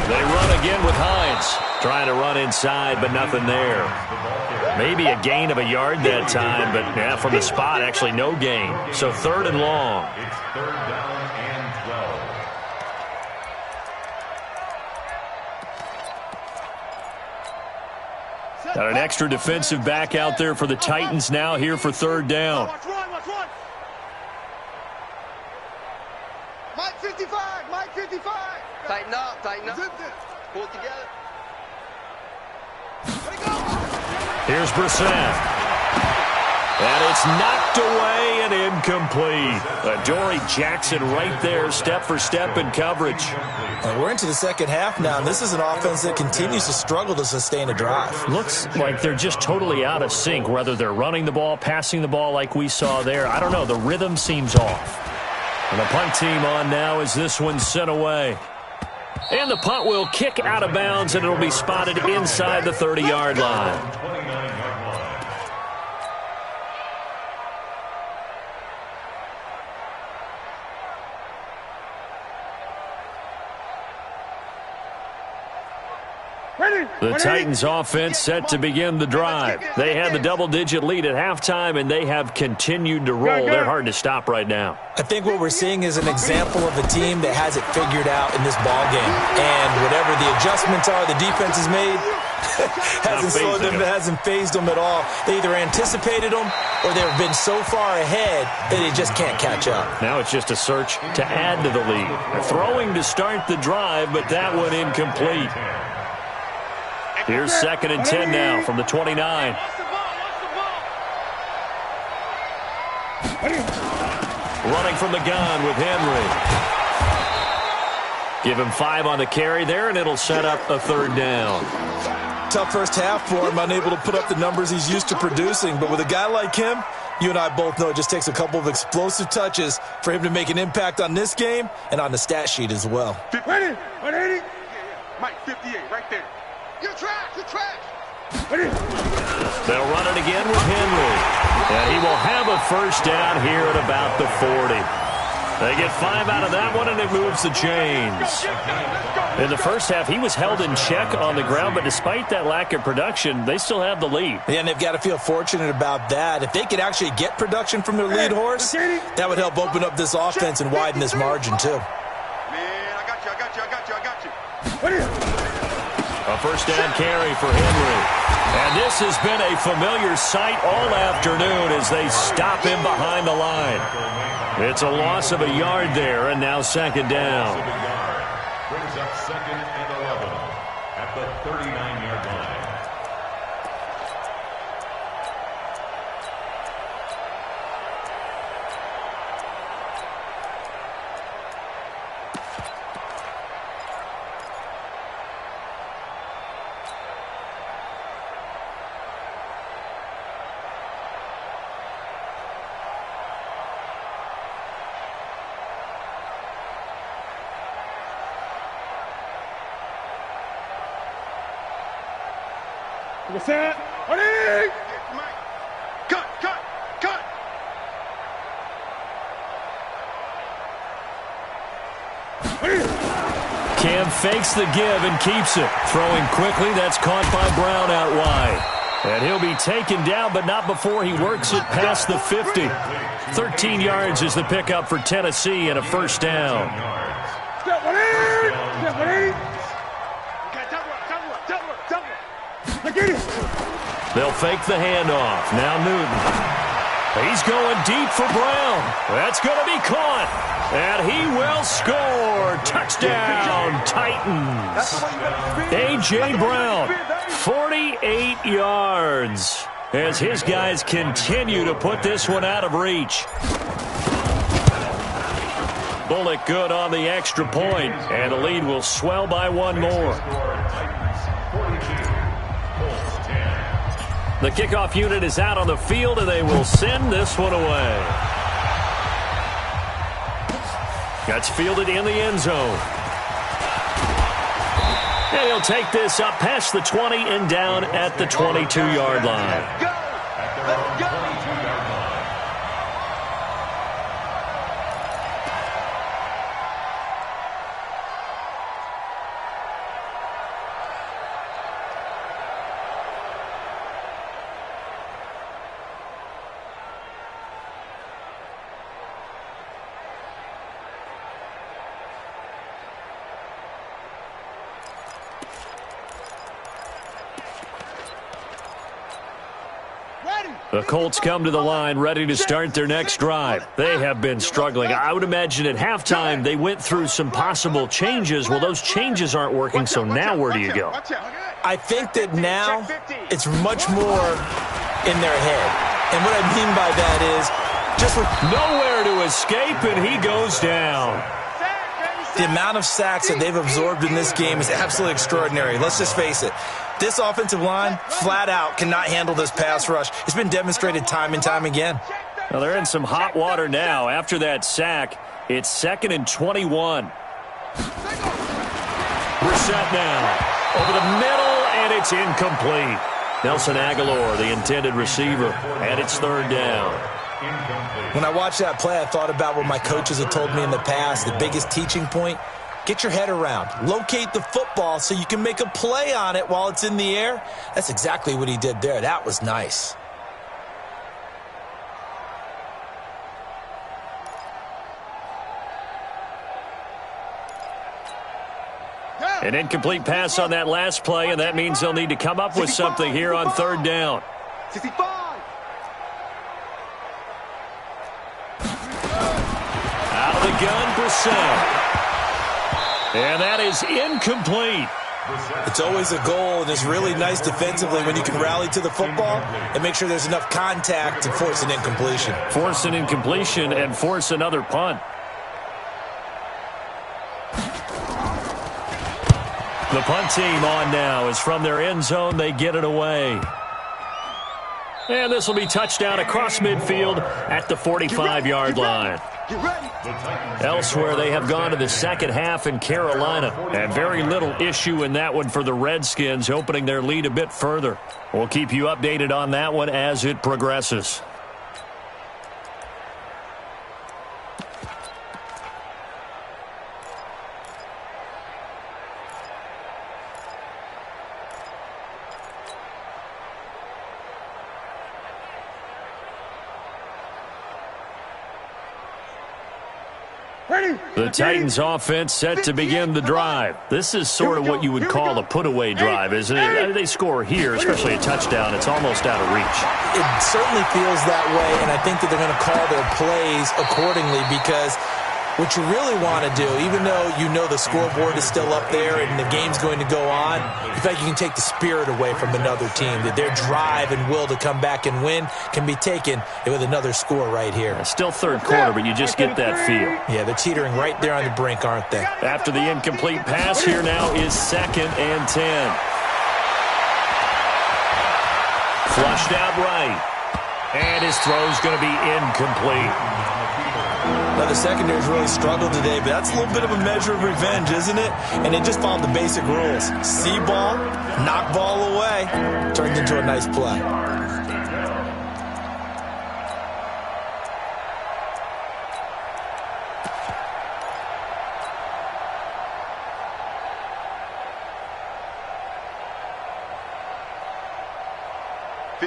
They run again with Hines. Trying to run inside, but nothing there. Maybe a gain of a yard that time, but yeah, from the spot, actually no gain. So 3rd and long. It's 3rd down and 12. Got an extra defensive back out there for the Titans now here for 3rd down. Watch one. Mike 55. Tighten up. Pull it together. Here's Brissett. And it's knocked away and incomplete. Adoree Jackson right there, step for step in coverage. And we're into the second half now, and this is an offense that continues to struggle to sustain a drive. Looks like they're just totally out of sync, whether they're running the ball, passing the ball like we saw there. I don't know. The rhythm seems off. And the punt team on now as this one's sent away. And the punt will kick out of bounds, and it'll be spotted inside the 30-yard line. 29-yard line. The Titans offense set to begin the drive. They had the double-digit lead at halftime, and they have continued to roll. They're hard to stop right now. I think what we're seeing is an example of a team that has it figured out in this ball game. And whatever the adjustments are the defense has made, hasn't phased them at all. They either anticipated them or they've been so far ahead that they just can't catch up. Now it's just a search to add to the lead. They're throwing to start the drive, but that one incomplete. Here's 2nd and 10 now from the 29. Running from the gun with Henry. Give him 5 on the carry there, and it'll set up a 3rd down. Tough first half for him, unable to put up the numbers he's used to producing. But with a guy like him, you and I both know it just takes a couple of explosive touches for him to make an impact on this game and on the stat sheet as well. 180. Mike 58, right there. You're trash. They'll run it again with Henry. And he will have a first down here at about the 40. They get 5 out of that one, and it moves the chains. In the first half, he was held in check on the ground, but despite that lack of production, they still have the lead. Yeah, and they've got to feel fortunate about that. If they could actually get production from their lead horse, that would help open up this offense and widen this margin, too. Man, I got you. A first down carry for Henry. And this has been a familiar sight all afternoon as they stop him behind the line. It's a loss of a yard there, and now 2nd down. Brings up 2nd and 11 at the 39-yard line. Set. Ready? Cut. Cam fakes the give and keeps it. Throwing quickly, that's caught by Brown out wide. And he'll be taken down, but not before he works it past the 50. 13 yards is the pickup for Tennessee and a first down. Step one in. Okay, double up. They'll fake the handoff. Now Newton. He's going deep for Brown. That's going to be caught. And he will score. Touchdown, Titans. A.J. Brown, 48 yards as his guys continue to put this one out of reach. Bullock good on the extra point, and the lead will swell by one more. The kickoff unit is out on the field, and they will send this one away. That's fielded in the end zone. And he'll take this up past the 20 and down at the 22-yard line. Let's go. The Colts come to the line ready to start their next drive. They have been struggling. I would imagine at halftime they went through some possible changes. Well, those changes aren't working, so now where do you go? I think that now it's much more in their head. And what I mean by that is just with nowhere to escape, and he goes down. The amount of sacks that they've absorbed in this game is absolutely extraordinary. Let's just face it. This offensive line, flat out, cannot handle this pass rush. It's been demonstrated time and time again. Well, they're in some hot water now. After that sack, it's 2nd and 21. Brissett now. Over the middle, and it's incomplete. Nelson Aguilar, the intended receiver, and it's 3rd down. When I watched that play, I thought about what my coaches have told me in the past. The biggest teaching point, get your head around. Locate the football so you can make a play on it while it's in the air. That's exactly what he did there. That was nice. An incomplete pass on that last play, and that means they'll need to come up with something here on 3rd down. 65. Out of the gun, Brissett. And that is incomplete. It's always a goal, and it's really nice defensively when you can rally to the football and make sure there's enough contact to force an incompletion. Force an incompletion and force another punt. The punt team on now is from their end zone. They get it away. And this will be touchdown across midfield at the 45-yard line. Elsewhere, they have gone to the second half in Carolina. And very little issue in that one for the Redskins, opening their lead a bit further. We'll keep you updated on that one as it progresses. The Titans offense set to begin the drive. This is sort of what you would call a put-away drive, isn't it? They score here, especially a touchdown. It's almost out of reach. It certainly feels that way, and I think that they're going to call their plays accordingly because what you really want to do, even though you know the scoreboard is still up there and the game's going to go on, in fact, you can take the spirit away from another team. That their drive and will to come back and win can be taken with another score right here. Still third quarter, but you just get that feel. Yeah, they're teetering right there on the brink, aren't they? After the incomplete pass, here now is 2nd and 10. Flushed out right. And his throw's going to be incomplete. Now, the secondary's really struggled today, but that's a little bit of a measure of revenge, isn't it? And they just followed the basic rules. See ball, knock ball away, turned into a nice play.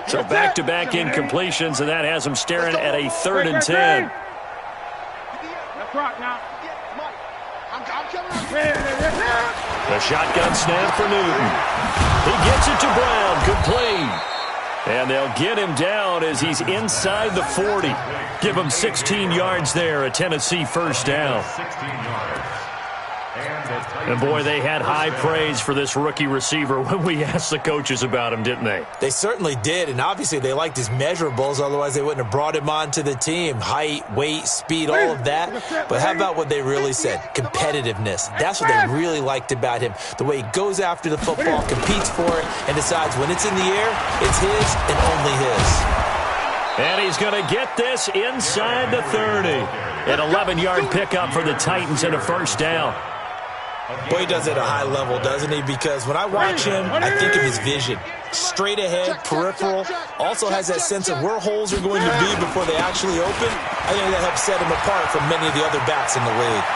So back-to-back incompletions, and that has him staring at a 3rd and 10. Let's rock now. The shotgun snap for Newton. He gets it to Brown, complete. And they'll get him down as he's inside the 40. Give him 16 yards there, a Tennessee first down. 16 yards. And, boy, they had high praise for this rookie receiver when we asked the coaches about him, didn't they? They certainly did, and obviously they liked his measurables. Otherwise, they wouldn't have brought him onto the team. Height, weight, speed, all of that. But how about what they really said? Competitiveness. That's what they really liked about him. The way he goes after the football, competes for it, and decides when it's in the air, it's his and only his. And he's going to get this inside the 30. An 11-yard pickup for the Titans and a first down. Boy, he does it at a high level, doesn't he? Because when I watch him, I think of his vision. Straight ahead, peripheral. Also has that sense of where holes are going to be before they actually open. I think that helps set him apart from many of the other backs in the league.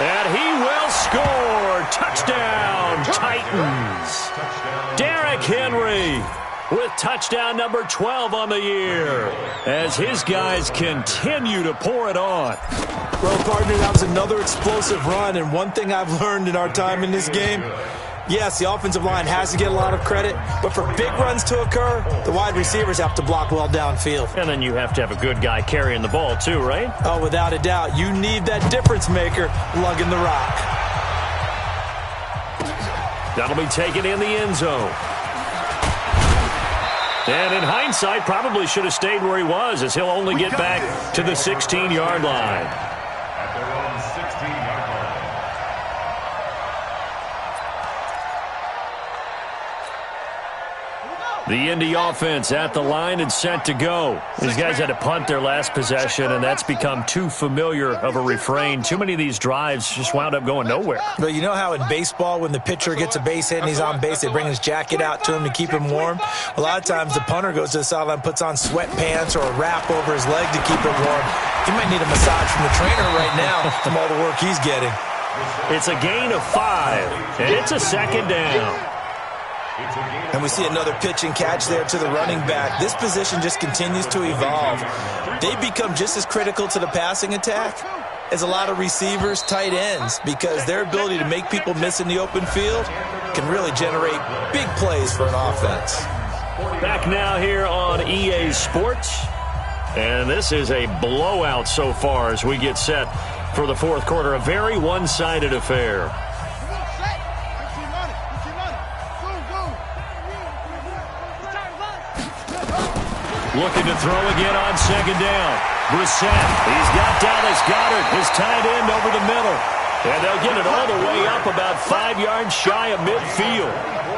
And he will score. Touchdown, Titans. Derrick Henry with touchdown number 12 on the year as his guys continue to pour it on. Well, partner, that was another explosive run, and one thing I've learned in our time in this game, yes, the offensive line has to get a lot of credit, but for big runs to occur, the wide receivers have to block well downfield. And then you have to have a good guy carrying the ball too, right? Oh, without a doubt. You need that difference maker lugging the rock. That'll be taken in the end zone. And in hindsight, probably should have stayed where he was, as he'll only get back to the 16-yard line. At their own 16-yard line. The Indy offense at the line and set to go. These guys had to punt their last possession, and that's become too familiar of a refrain. Too many of these drives just wound up going nowhere. But you know how in baseball, when the pitcher gets a base hit and he's on base, they bring his jacket out to him to keep him warm? A lot of times the punter goes to the sideline, puts on sweatpants or a wrap over his leg to keep it warm. He might need a massage from the trainer right now from all the work he's getting. It's a gain of 5, and it's a second down. And we see another pitch and catch there to the running back. This position just continues to evolve. They become just as critical to the passing attack as a lot of receivers, tight ends, because their ability to make people miss in the open field can really generate big plays for an offense. Back now here on EA Sports. And this is a blowout so far as we get set for the fourth quarter. A very one-sided affair. Looking to throw again on second down. Brissett, he's got Dallas Goedert, his tight end over the middle. And they'll get it all the way up about 5 yards shy of midfield.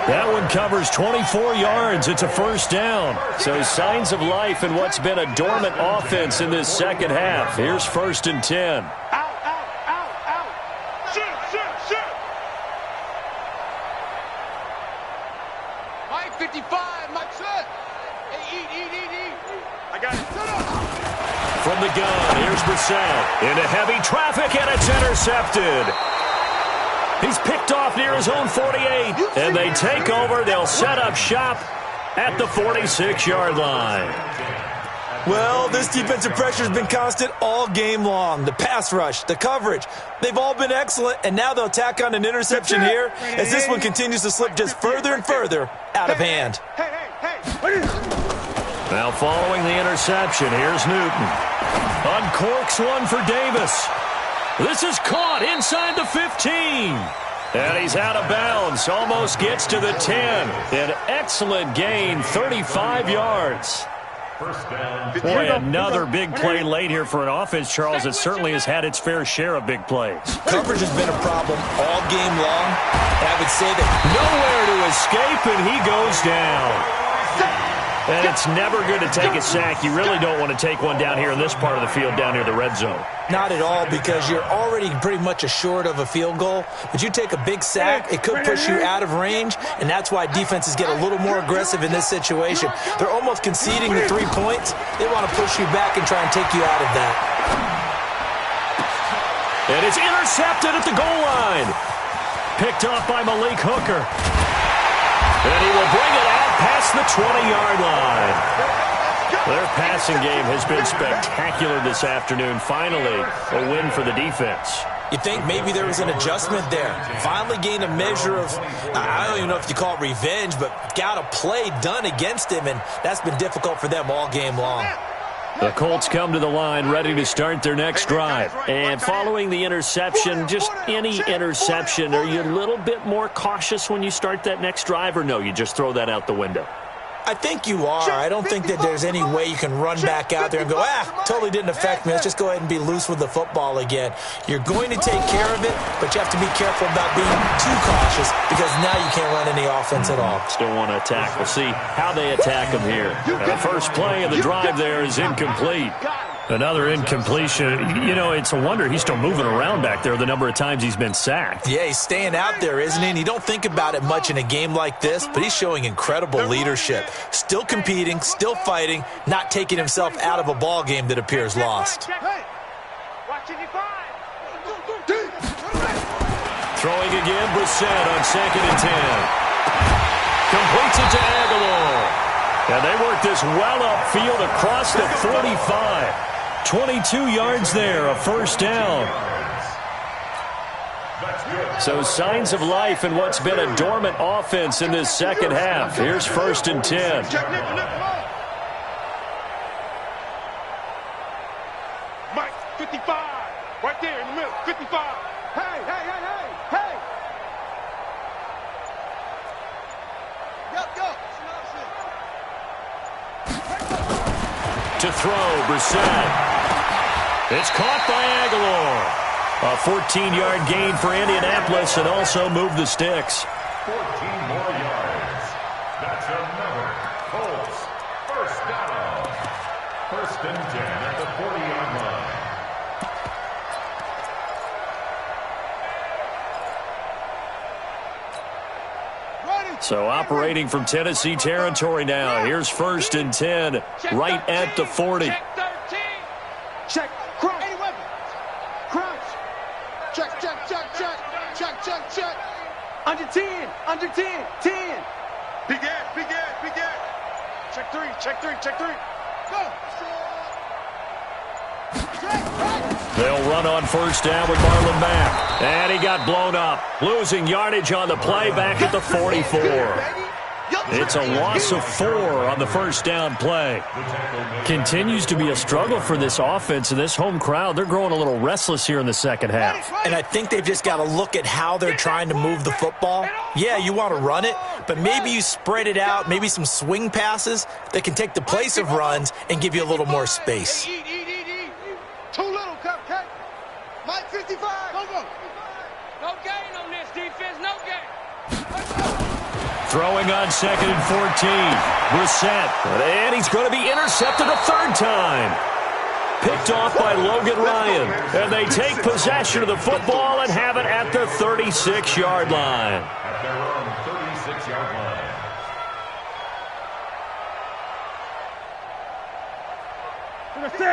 That one covers 24 yards. It's a first down. So signs of life in what's been a dormant offense in this second half. Here's 1st and 10. Mike 55, Mike set. Hey, eat. I got it. From the gun, here's Brissett. Into heavy traffic, and it's intercepted. He's picked off near his own 48, and they take over. They'll set up shop at the 46-yard line. Well, this defensive pressure has been constant all game long. The pass rush, the coverage, they've all been excellent, and now they'll tack on an interception here as this one continues to slip just further and further out of hand. Now following the interception, here's Newton. Uncorks one for Davis. This is caught inside the 15. And he's out of bounds, almost gets to the 10. An excellent gain, 35 yards. Boy, another big play late here for an offense, Charles, that certainly has had its fair share of big plays. Coverage has been a problem all game long. And I would say that nowhere to escape, and he goes down. And it's never good to take a sack. You really don't want to take one down here in this part of the field, down near the red zone. Not at all, because you're already pretty much assured of a field goal. But you take a big sack, it could push you out of range, and that's why defenses get a little more aggressive in this situation. They're almost conceding the 3 points. They want to push you back and try and take you out of that. And it's intercepted at the goal line. Picked off by Malik Hooker. And he will bring it out past the 20-yard line. Their passing game has been spectacular this afternoon. Finally, a win for the defense. You think maybe there was an adjustment there. Finally gained a measure of, I don't even know if you call it revenge, but got a play done against him, and that's been difficult for them all game long. The Colts come to the line ready to start their next drive. And following the interception, just any interception, are you a little bit more cautious when you start that next drive, or no, you just throw that out the window? I think you are. I don't think that there's any way you can run back out there and go, totally didn't affect me. Let's just go ahead and be loose with the football again. You're going to take care of it, but you have to be careful about being too cautious because now you can't run any offense at all. Still want to attack. We'll see how they attack them here. The first play of the drive there is incomplete. Another incompletion. You know, it's a wonder he's still moving around back there the number of times he's been sacked. Yeah, he's staying out there, isn't he? And you don't think about it much in a game like this, but he's showing incredible leadership. Still competing, still fighting, not taking himself out of a ball game that appears lost. Throwing again, Brissett on 2nd and 10. Completes it to Aguilar. And they work this well upfield across the 45. 22 yards there, a first down. So signs of life in what's been a dormant offense in this second half. Here's 1st and 10. Mike, 55. Right there in the middle, 55. Hey, hey, hey, hey, hey. Go. To throw, Brissett. It's caught by Aguilar. A 14-yard gain for Indianapolis and also moved the sticks. 14 more yards. That's another Colts first down. 1st and 10 at the 40-yard line. So operating from Tennessee territory now. Here's 1st and 10 right at the 40. Check 13. Check. Crunch. Any weapon. Crunch. Check. Under 10. 10. Big ass. Check 3. Go. They'll run on 1st down with Marlon Mack. And he got blown up. Losing yardage on the play back at the 44. It's a loss of 4 on the 1st down play. Continues to be a struggle for this offense and this home crowd. They're growing a little restless here in the second half. And I think they've just got to look at how they're trying to move the football. Yeah, you want to run it, but maybe you spread it out, maybe some swing passes that can take the place of runs and give you a little more space. Too little, cupcake. Mike 55. Go. No gain on this defense. No gain. Throwing on 2nd and 14. Brissett. And he's going to be intercepted a 3rd time. Picked off by Logan Ryan. And they take possession of the football and have it at the 36-yard line. At their own 36-yard line.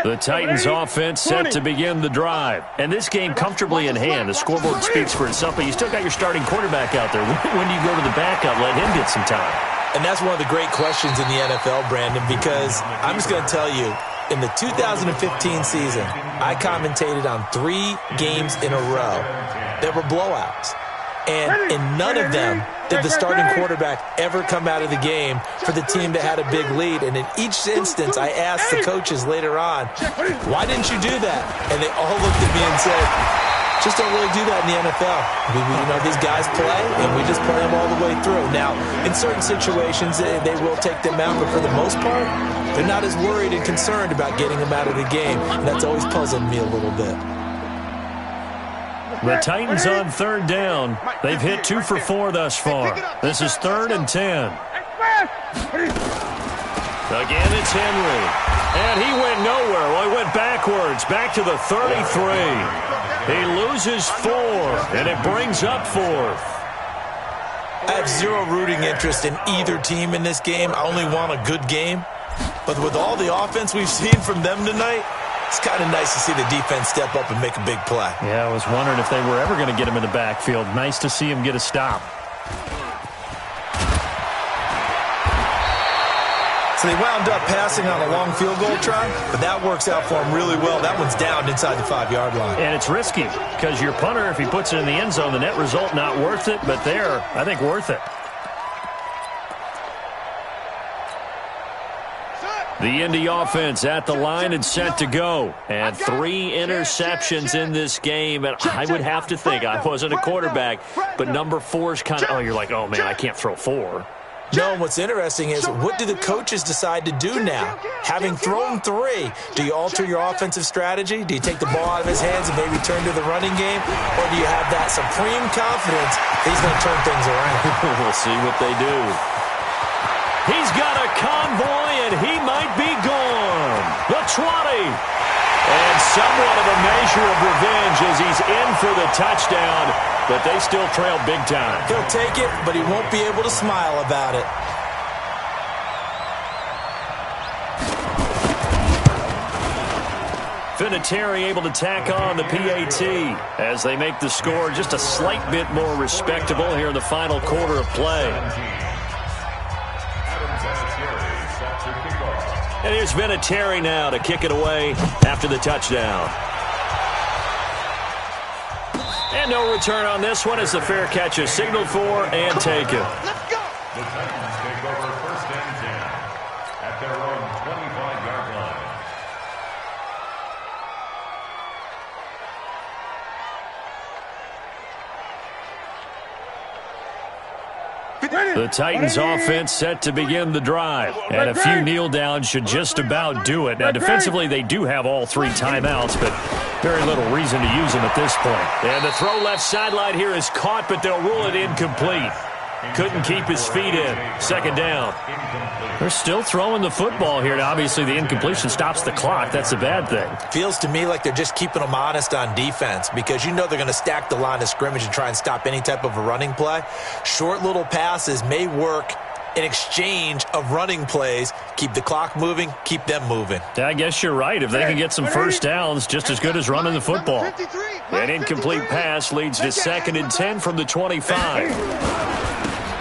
The Titans offense set to begin the drive. And this game comfortably in hand. The scoreboard speaks for itself, but you still got your starting quarterback out there. When do you go to the backup, let him get some time? And that's one of the great questions in the NFL, Brandon, because I'm just going to tell you, in the 2015 season, I commentated on 3 games in a row that were blowouts. And in none of them did the starting quarterback ever come out of the game for the team that had a big lead. And in each instance, I asked the coaches later on, why didn't you do that? And they all looked at me and said, just don't really do that in the NFL. These guys play, and we just play them all the way through. Now, in certain situations, they will take them out, but for the most part, they're not as worried and concerned about getting them out of the game. And that's always puzzled me a little bit. The Titans on 3rd down. They've hit 2 for 4 thus far. This is 3rd and 10. Again, it's Henry. And he went nowhere. Well, he went backwards, back to the 33. He loses 4, and it brings up 4th. I have zero rooting interest in either team in this game. I only want a good game. But with all the offense we've seen from them tonight, it's kind of nice to see the defense step up and make a big play. Yeah, I was wondering if they were ever going to get him in the backfield. Nice to see him get a stop. So they wound up passing on a long field goal try, but that works out for them really well. That one's down inside the 5-yard line. And it's risky because your punter, if he puts it in the end zone, the net result not worth it, but there, I think worth it. The Indy offense at the line and set to go. And 3 interceptions in this game. And I would have to think, I wasn't a quarterback, but number 4 is kind of, you're like, oh, man, I can't throw 4. No, what's interesting is what do the coaches decide to do now? Having thrown 3, do you alter your offensive strategy? Do you take the ball out of his hands and maybe turn to the running game? Or do you have that supreme confidence that he's going to turn things around? We'll see what they do. He's got a convoy, and he might be gone. The 20. And somewhat of a measure of revenge as he's in for the touchdown, but they still trail big time. He'll take it, but he won't be able to smile about it. Vinatieri able to tack on the PAT as they make the score just a slight bit more respectable here in the final quarter of play. And here's Vinatieri now to kick it away after the touchdown. And no return on this one as the fair catch is signaled for and taken. Let's go. The Titans take over 1st and 10 at their own 25-yard line. The Titans offense set to begin the drive, and a few kneel downs should just about do it. Now, defensively, they do have all 3 timeouts, but very little reason to use them at this point. And the throw left sideline here is caught, but they'll rule it incomplete. Couldn't keep his feet in. 2nd down. They're still throwing the football here, and obviously the incompletion stops the clock. That's a bad thing. Feels to me like they're just keeping them honest on defense because you know they're going to stack the line of scrimmage and try and stop any type of a running play. Short little passes may work in exchange of running plays. Keep the clock moving, keep them moving. I guess you're right. If they can get some first downs, just as good as running the football. An incomplete pass leads to 2nd and 10 from the 25.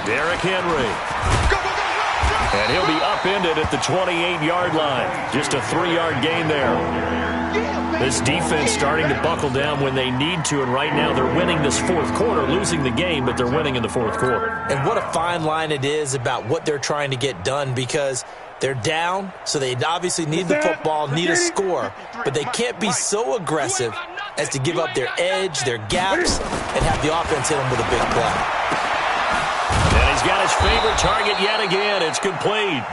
Derrick Henry. And he'll be upended at the 28-yard line. Just a 3-yard gain there. This defense starting to buckle down when they need to, and right now they're winning this 4th quarter, losing the game, but they're winning in the 4th quarter. And what a fine line it is about what they're trying to get done because they're down, so they obviously need the football, need a score, but they can't be so aggressive as to give up their edge, their gaps, and have the offense hit them with a big play. And he's got his favorite target yet again. It's complete.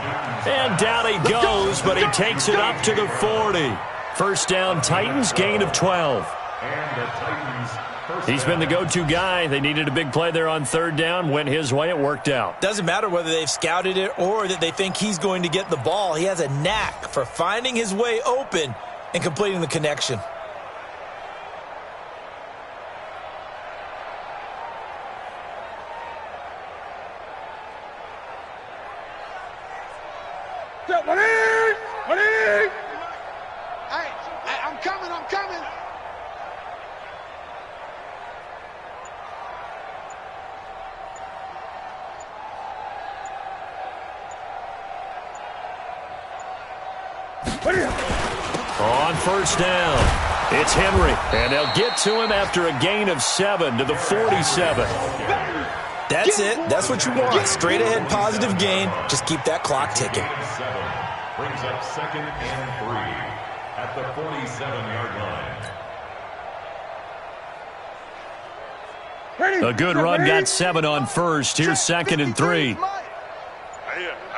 And down he goes, but he takes it up to the 40. 1st down, Titans, gain of 12. He's been the go-to guy. They needed a big play there on 3rd down. Went his way. It worked out. Doesn't matter whether they've scouted it or that they think he's going to get the ball. He has a knack for finding his way open and completing the connection. I'm coming. On 1st down, it's Henry, and they'll get to him after a gain of 7 to the 47. That's it. That's what you want. Straight ahead positive gain. Just keep that clock ticking. Brings up 2nd and 3 at the 47-yard line. A good run got 7 on 1st. Here's 2nd and 3. Yeah,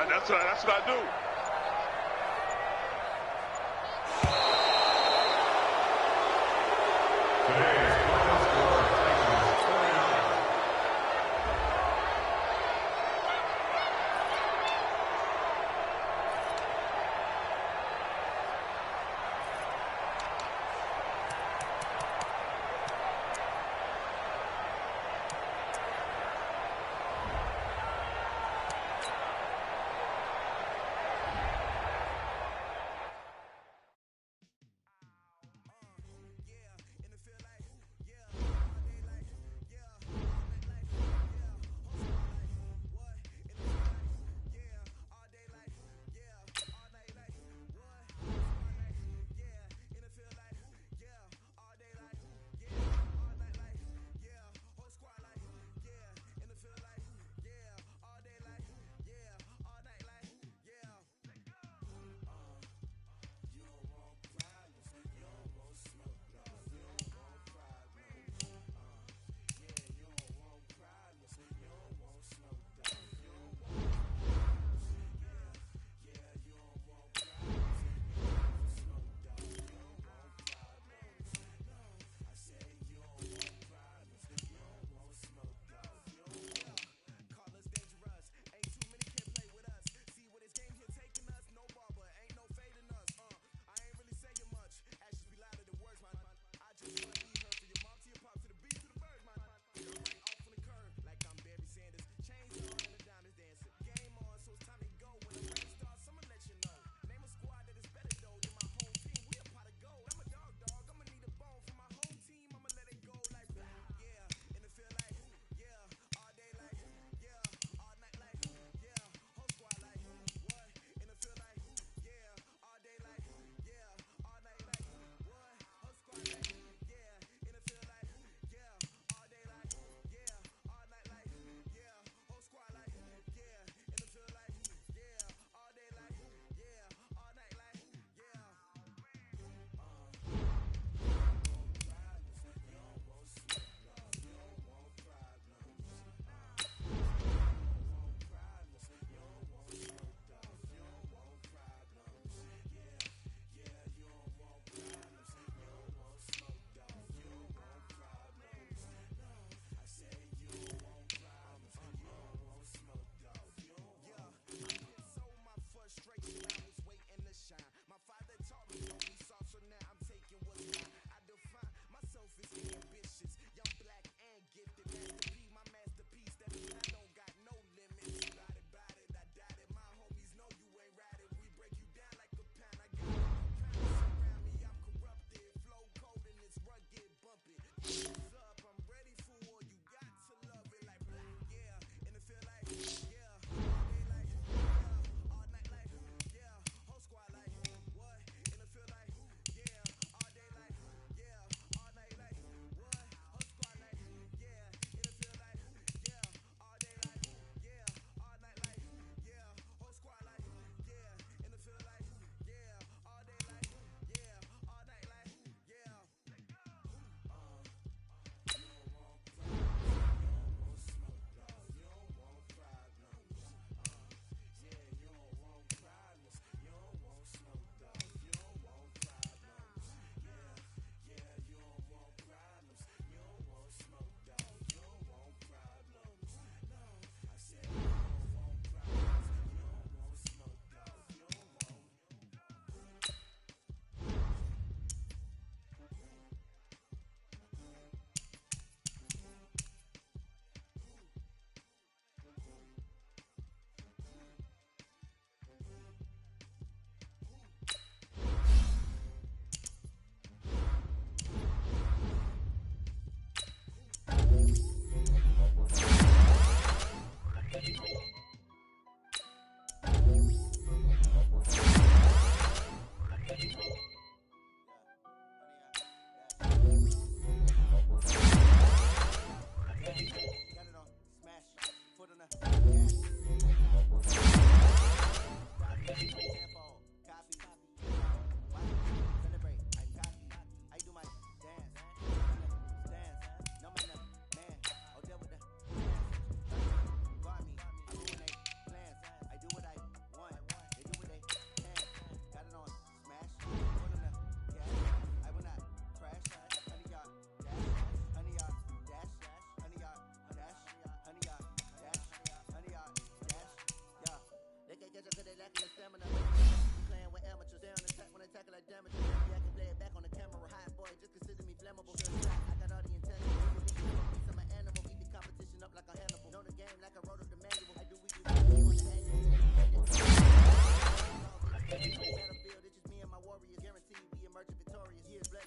that's what I do.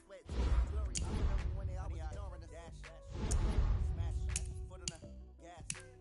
sweat, tears, glory. I remember when they always ignoring us. Dash, smash, foot on the gas.